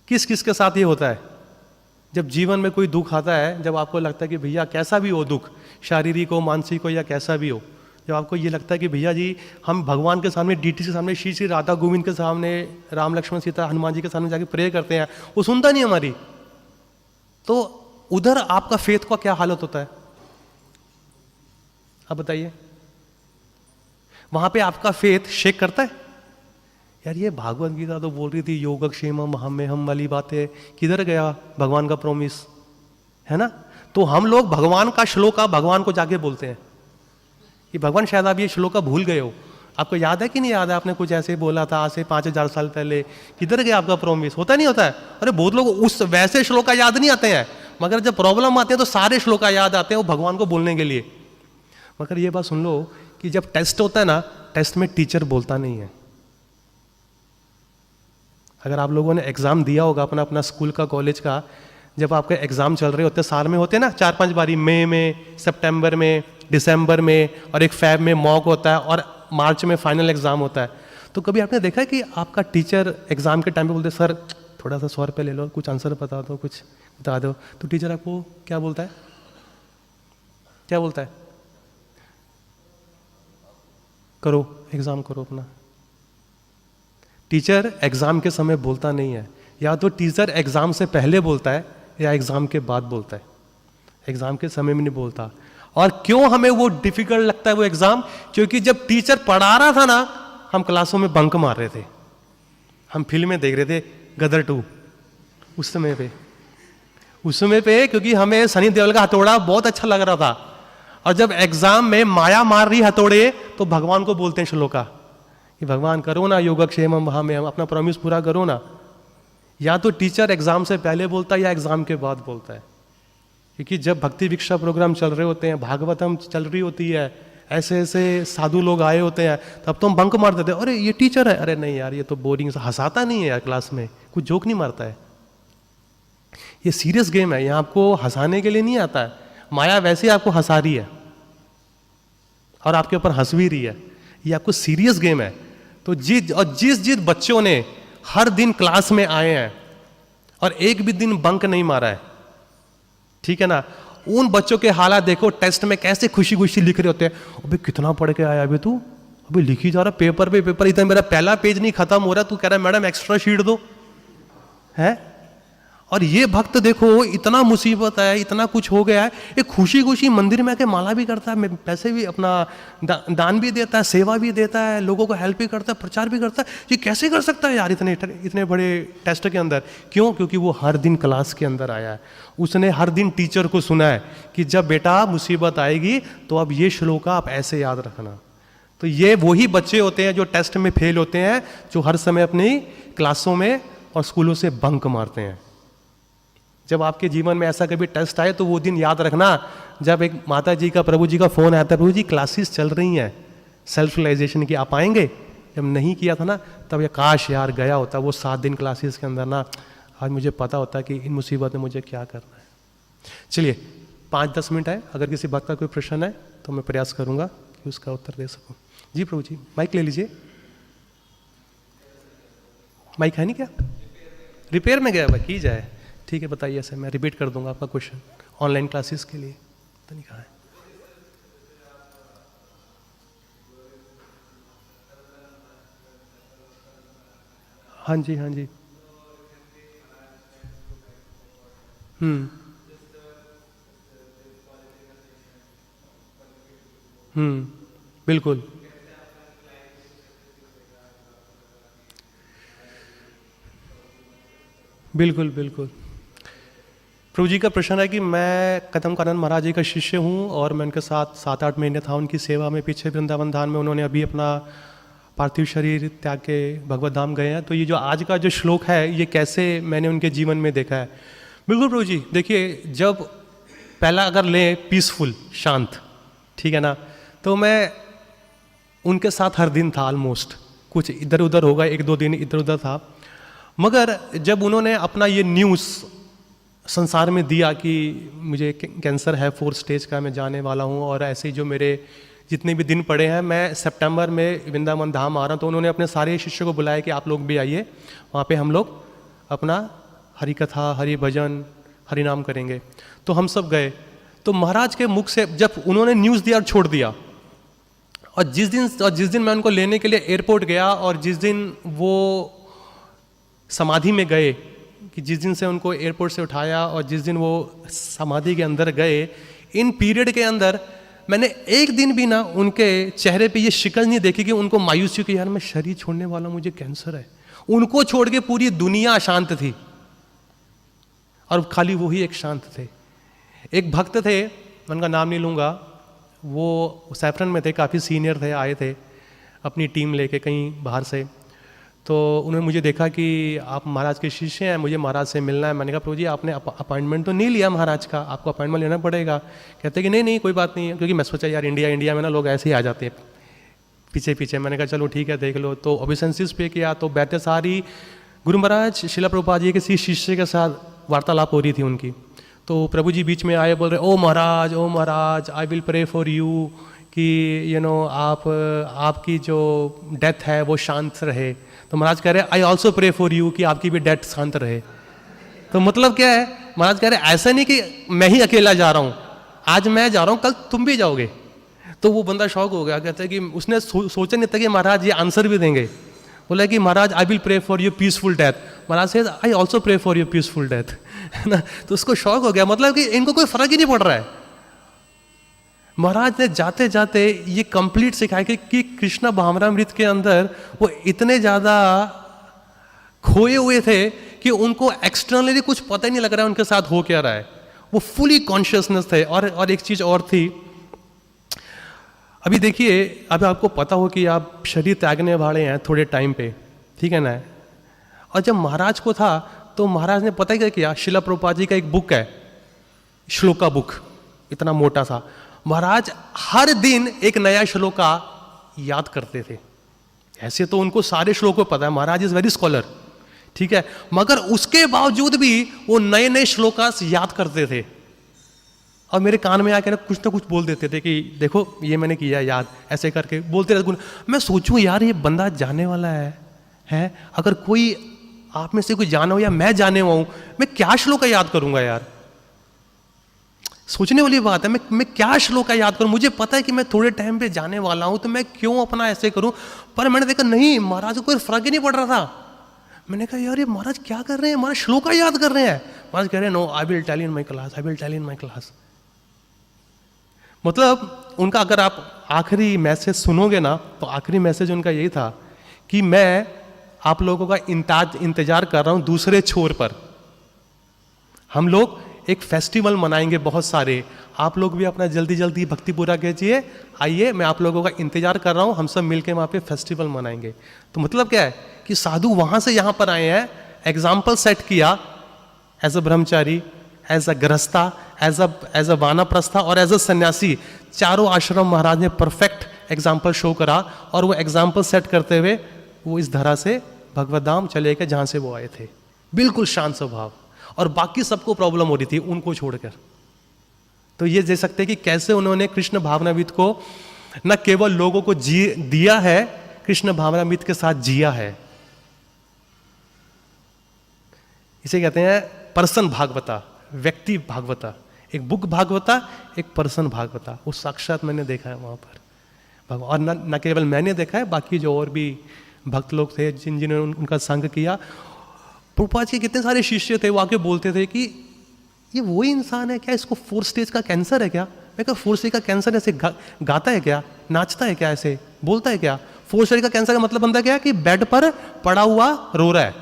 किस किस के साथ ये होता है? जब जीवन में कोई दुख आता है, जब आपको लगता है कि भैया कैसा भी हो दुख, शारीरिक हो, मानसिक हो या कैसा भी हो, जब आपको ये लगता है कि भैया जी हम भगवान के सामने, डीटी के सामने, श्री श्री राधा गोविंद के सामने, राम लक्ष्मण सीता हनुमान जी के सामने जाके प्रे करते हैं, वो सुनता नहीं हमारी, तो उधर आपका फेथ का क्या हालत होता है आप बताइए? वहां पे आपका फेथ शेक करता है? यार ये भागवत गीता तो बोल रही थी योगक्षेमम हम वाली बातें, किधर गया भगवान का प्रॉमिस, है ना। तो हम लोग भगवान का श्लोका भगवान को जाके बोलते हैं कि भगवान शायद आप ये श्लोका भूल गए हो, आपको याद है कि नहीं याद है, आपने कुछ ऐसे बोला था आज से 5000 साल पहले, किधर गया आपका प्रॉमिस? होता नहीं होता है? अरे बहुत लोग उस वैसे श्लोका याद नहीं आते हैं, मगर जब प्रॉब्लम आते हैं तो सारे श्लोका याद आते हैं वो भगवान को बोलने के लिए। मगर ये बात सुन लो कि जब टेस्ट होता है ना, टेस्ट में टीचर बोलता नहीं है। अगर आप लोगों ने एग्जाम दिया होगा अपना अपना स्कूल का, कॉलेज का, जब आपके एग्जाम चल रहे होते हैं, साल में होते हैं ना 4-5 बारी, मई में, सितंबर में, दिसंबर में, और एक फेब में मॉक होता है, और मार्च में फाइनल एग्जाम होता है। तो कभी आपने देखा है कि आपका टीचर एग्जाम के टाइम पे बोलते सर थोड़ा सा 100 रुपये ले लो, कुछ आंसर बता दो, कुछ बता दो, तो टीचर आपको क्या बोलता है? क्या बोलता है? करो एग्जाम करो अपना। टीचर एग्जाम के समय बोलता नहीं है, या तो टीचर एग्जाम से पहले बोलता है या एग्जाम के बाद बोलता है, एग्जाम के समय में नहीं बोलता। और क्यों हमें वो डिफिकल्ट लगता है वो एग्जाम? क्योंकि जब टीचर पढ़ा रहा था ना, हम क्लासों में बंक मार रहे थे, हम फिल्में देख रहे थे, गदर 2 उस समय पे क्योंकि हमें सनी देओल का हथौड़ा बहुत अच्छा लग रहा था। और जब एग्जाम में माया मार रही हथौड़े तो भगवान को बोलते हैं श्लोका कि भगवान करो ना योगक्षेम हम अपना प्रॉमिस पूरा करो ना। या तो टीचर एग्जाम से पहले बोलता है या एग्जाम के बाद बोलता है, क्योंकि जब भक्ति भिक्षा प्रोग्राम चल रहे होते हैं, भागवतम चल रही होती है, ऐसे ऐसे साधु लोग आए होते हैं, तब तो हम बंक मार देते हैं, अरे ये टीचर है, अरे नहीं यार ये तो बोरिंग, हंसाता नहीं है यार, क्लास में कुछ जोक नहीं मारता है। ये सीरियस गेम है, यहाँ आपको हंसाने के लिए नहीं आता है, माया वैसे आपको हंसा रही है और आपके ऊपर हंस भी रही है, ये आपको सीरियस गेम है। तो जिस बच्चों ने हर दिन क्लास में आए हैं और एक भी दिन बंक नहीं मारा है, ठीक है ना, उन बच्चों के हालात देखो, टेस्ट में कैसे खुशी खुशी लिख रहे होते हैं। अबे कितना पढ़ के आया अभी तू, अभी लिखी जा रहा पेपर पे पेपर, इतना मेरा पहला पेज नहीं खत्म हो रहा, तू कह रहा है मैडम एक्स्ट्रा शीट दो है। और ये भक्त देखो इतना मुसीबत है, इतना कुछ हो गया है, ये खुशी खुशी मंदिर में आके माला भी करता है, पैसे भी अपना दान भी देता है, सेवा भी देता है, लोगों को हेल्प भी करता है, प्रचार भी करता है। ये कैसे कर सकता है यार इतने बड़े टेस्ट के अंदर? क्यों? क्योंकि वो हर दिन क्लास के अंदर आया है, उसने हर दिन टीचर को सुना है कि जब बेटा मुसीबत आएगी तो अब ये श्लोक आप ऐसे याद रखना। तो ये वही बच्चे होते हैं जो टेस्ट में फेल होते हैं, जो हर समय अपनी क्लासों में और स्कूलों से बंक मारते हैं। जब आपके जीवन में ऐसा कभी टेस्ट आए तो वो दिन याद रखना जब एक माता जी का, प्रभु जी का फोन आता है, प्रभु जी क्लासेस चल रही हैं सेल्फ रियलाइजेशन की, आप आएंगे? जब नहीं किया था ना तब ये काश यार गया होता वो 7 दिन क्लासेस के अंदर ना, आज मुझे पता होता कि इन मुसीबत में मुझे क्या करना है। चलिए 5-10 मिनट है, अगर किसी बात का कोई प्रश्न है तो मैं प्रयास करूंगा कि उसका उत्तर दे सकूं। जी प्रभु जी, माइक ले लीजिए। माइक है नहीं क्या? रिपेयर में गया हुआ, की जाए ठीक है, बताइए सर, मैं रिपीट कर दूंगा आपका क्वेश्चन ऑनलाइन क्लासेस के लिए। तो नहीं कहा है। हाँ जी, हाँ जी। हम्म हम्म, बिल्कुल बिल्कुल बिल्कुल। प्रभु जी का प्रश्न है कि मैं कदम कानन महाराज जी का शिष्य हूँ और मैं उनके साथ 7-8 महीने था उनकी सेवा में। पीछे वृंदावन धाम में उन्होंने अभी अपना पार्थिव शरीर त्याग के भगवत धाम गए हैं। तो ये जो आज का जो श्लोक है, ये कैसे मैंने उनके जीवन में देखा है। बिल्कुल प्रभु जी, देखिए, जब पहला अगर लें पीसफुल, शांत, ठीक है ना, तो मैं उनके साथ हर दिन था ऑलमोस्ट। कुछ इधर उधर होगा, 1-2 दिन इधर उधर था। मगर जब उन्होंने अपना ये न्यूज़ संसार में दिया कि मुझे कैंसर है 4 स्टेज का, मैं जाने वाला हूँ, और ऐसे ही जो मेरे जितने भी दिन पड़े हैं, मैं सितंबर में वृंदावन धाम आ रहा हूँ, तो उन्होंने अपने सारे शिष्यों को बुलाया कि आप लोग भी आइए, वहाँ पे हम लोग अपना हरि कथा, हरि भजन, हरि नाम करेंगे। तो हम सब गए। तो महाराज के मुख से जब उन्होंने न्यूज़ दिया और छोड़ दिया, और जिस दिन मैं उनको लेने के लिए एयरपोर्ट गया, और जिस दिन वो समाधि में गए, कि जिस दिन से उनको एयरपोर्ट से उठाया और जिस दिन वो समाधि के अंदर गए, इन पीरियड के अंदर मैंने एक दिन भी ना उनके चेहरे पे ये शिकन नहीं देखी कि उनको मायूसी कि यार मैं शरीर छोड़ने वाला हूं, मुझे कैंसर है। उनको छोड़ के पूरी दुनिया शांत थी, और खाली वो ही एक शांत थे। एक भक्त थे, मैं उनका नाम नहीं लूँगा, वो सैफरन में थे, काफ़ी सीनियर थे, आए थे अपनी टीम लेके कहीं बाहर से। तो उन्होंने मुझे देखा कि आप महाराज के शिष्य हैं, मुझे महाराज से मिलना है। मैंने कहा प्रभु जी, आपने अपॉइंटमेंट तो नहीं लिया महाराज का, आपको अपॉइंटमेंट लेना पड़ेगा। कहते कि नहीं कोई बात नहीं है, क्योंकि मैं सोचा यार इंडिया में ना लोग ऐसे ही आ जाते हैं पीछे पीछे। मैंने कहा चलो ठीक है, देख लो। तो ओबेसेंसिस पे किया, तो बैठे सारी गुरु महाराज शिला प्रभुपाद जी के किसी शिष्य के साथ वार्तालाप हो रही थी उनकी। तो प्रभु जी बीच में आए, बोल रहे ओ महाराज I will pray for you कि आपकी जो डेथ है वो शांत रहे। तो महाराज कह रहे I also pray for you कि आपकी भी डेथ शांत रहे। तो मतलब क्या है, महाराज कह रहे ऐसा नहीं कि मैं ही अकेला जा रहा हूँ, आज मैं जा रहा हूँ, कल तुम भी जाओगे। तो वो बंदा शॉक हो गया, कहता है कि उसने सोचा नहीं था कि महाराज ये आंसर भी देंगे। बोला कि महाराज I will pray for your peaceful death. महाराज से I also pray for your peaceful death, है ना। तो उसको शौक हो गया, मतलब कि इनको कोई फर्क ही नहीं पड़ रहा है। महाराज ने जाते जाते ये कंप्लीट सिखाया कि कृष्ण भावनामृत के अंदर वो इतने ज़्यादा खोए हुए थे कि उनको एक्सटर्नली कुछ पता ही नहीं लग रहा है उनके साथ हो क्या रहा है। वो फुली कॉन्शियसनेस थे। और एक चीज़ और थी, अभी देखिए, अभी आपको पता हो कि आप शरीर त्यागने वाले हैं थोड़े टाइम पे, ठीक है ना। और जब महाराज को था तो महाराज ने पता ही क्या किया, शिला प्रभुपाद जी का एक बुक है, श्लोका बुक, इतना मोटा सा। महाराज हर दिन एक नया श्लोका याद करते थे। ऐसे तो उनको सारे श्लोक पता है, महाराज इज वेरी स्कॉलर, ठीक है, मगर उसके बावजूद भी वो नए नए श्लोकास याद करते थे। और मेरे कान में आकर कुछ ना कुछ बोल देते थे कि देखो ये मैंने किया याद, ऐसे करके बोलते रहते। मैं सोचूं यार ये बंदा जाने वाला है, अगर कोई आप में से कोई जाना हो या मैं जाने हुआ हूं, मैं क्या श्लोक याद करूंगा यार। सोचने वाली बात है, मैं क्या श्लोक याद करूं। मुझे पता है कि मैं थोड़े टाइम पे जाने वाला हूं, तो मैं क्यों अपना ऐसे करूं। पर मैंने देखा नहीं, महाराज को कोई फर्क ही नहीं पड़ रहा था। मैंने कहा यार ये महाराज क्या कर रहे हैं, महाराज श्लोक याद कर रहे हैं। महाराज कह रहे हैं no I will tell in my class, I will tell in my class. मतलब उनका अगर आप आखिरी मैसेज सुनोगे ना, तो आखिरी मैसेज उनका यही था कि मैं आप लोगों का इंतजार कर रहा हूं दूसरे छोर पर। हम लोग एक फेस्टिवल मनाएंगे बहुत सारे, आप लोग भी अपना जल्दी जल्दी भक्ति पूरा कीजिए, आइए मैं आप लोगों का इंतजार कर रहा हूं, हम सब मिलके वहां पे फेस्टिवल मनाएंगे। तो मतलब क्या है कि साधु वहां से यहां पर आए हैं, एग्जाम्पल सेट किया as a Brahmachari, as a गृहस्था, as a वानप्रस्था और एज अ सन्यासी। चारों आश्रम महाराज ने परफेक्ट एग्जाम्पल शो करा, और वो एग्जाम्पल सेट करते हुए वो इस धरा से भगवत धाम चले गए जहां से वो आए थे, बिल्कुल शांत स्वभाव। और बाकी सबको प्रॉब्लम हो रही थी उनको छोड़कर। तो ये दे सकते हैं कि कैसे उन्होंने कृष्ण भावनामृत को न केवल लोगों को दिया है, कृष्ण भावनामृत के साथ जिया है। इसे कहते हैं पर्सन भागवता, व्यक्ति भागवता, एक बुक भागवता, एक पर्सन भागवता, वो साक्षात मैंने देखा है वहाँ पर भगवान। और न केवल मैंने देखा है, बाकी जो और भी भक्त लोग थे जिन्होंने उनका संग किया। प्रभुपाद के कितने सारे शिष्य थे, वो आके बोलते थे कि ये वही इंसान है क्या, इसको 4 स्टेज का कैंसर है क्या? मैं कहा 4 स्टेज का कैंसर ऐसे गाता है क्या, नाचता है क्या, ऐसे बोलता है क्या? 4 स्टेज का कैंसर का मतलब बनता क्या कि बेड पर पड़ा हुआ रो रहा है।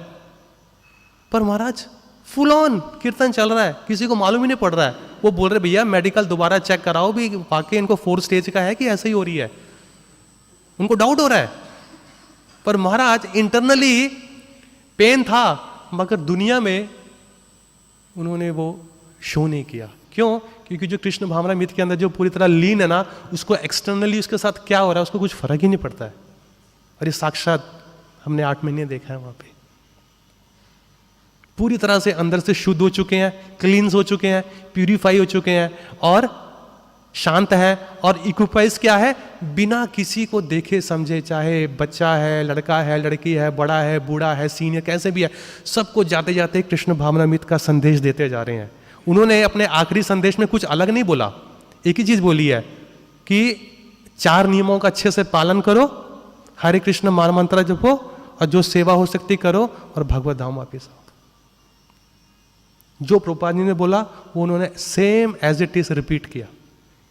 पर महाराज फुल ऑन कीर्तन चल रहा है, किसी को मालूम ही नहीं पड़ रहा है। वो बोल रहे भैया मेडिकल दोबारा चेक कराओ भी वाकई इनको 4 स्टेज का है कि ऐसे ही हो रही है, उनको डाउट हो रहा है। पर महाराज इंटरनली पेन था, मगर दुनिया में उन्होंने वो शो नहीं किया। क्यों? क्योंकि जो कृष्ण भावनामृत के अंदर जो पूरी तरह लीन है ना, उसको एक्सटर्नली उसके साथ क्या हो रहा है उसको कुछ फर्क ही नहीं पड़ता है। और ये साक्षात हमने 8 महीने देखा है वहां पे। पूरी तरह से अंदर से शुद्ध हो चुके हैं, क्लींस हो चुके हैं, प्यूरिफाई हो चुके हैं और शांत है। और इक्विपाइज क्या है? बिना किसी को देखे समझे, चाहे बच्चा है, लड़का है, लड़की है, बड़ा है, बूढ़ा है, सीनियर कैसे भी है, सबको जाते जाते कृष्ण भावनामृत का संदेश देते जा रहे हैं। उन्होंने अपने आखिरी संदेश में कुछ अलग नहीं बोला, एक ही चीज बोली है कि 4 नियमों का अच्छे से पालन करो, हरे कृष्ण महामंत्र जपो और जो सेवा हो सकती करो और भगवत धाम वापिस आओ। जो प्रभुपाद जी ने बोला वो उन्होंने same as it is repeat किया,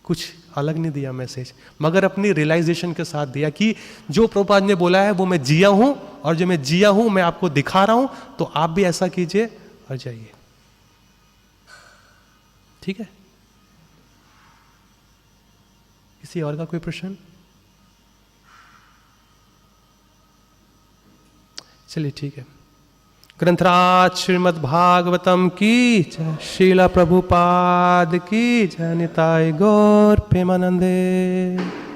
कुछ अलग नहीं दिया मैसेज, मगर अपनी रियलाइजेशन के साथ दिया कि जो प्रभुपाद ने बोला है वो मैं जिया हूं और जो मैं जिया हूं मैं आपको दिखा रहा हूं, तो आप भी ऐसा कीजिए और जाइए। ठीक है, किसी और का कोई प्रश्न? चलिए ठीक है। ग्रंथराज श्रीमद् भागवतम की जय, श्रीला प्रभुपाद की जय, निताय गौर प्रेमानंदे।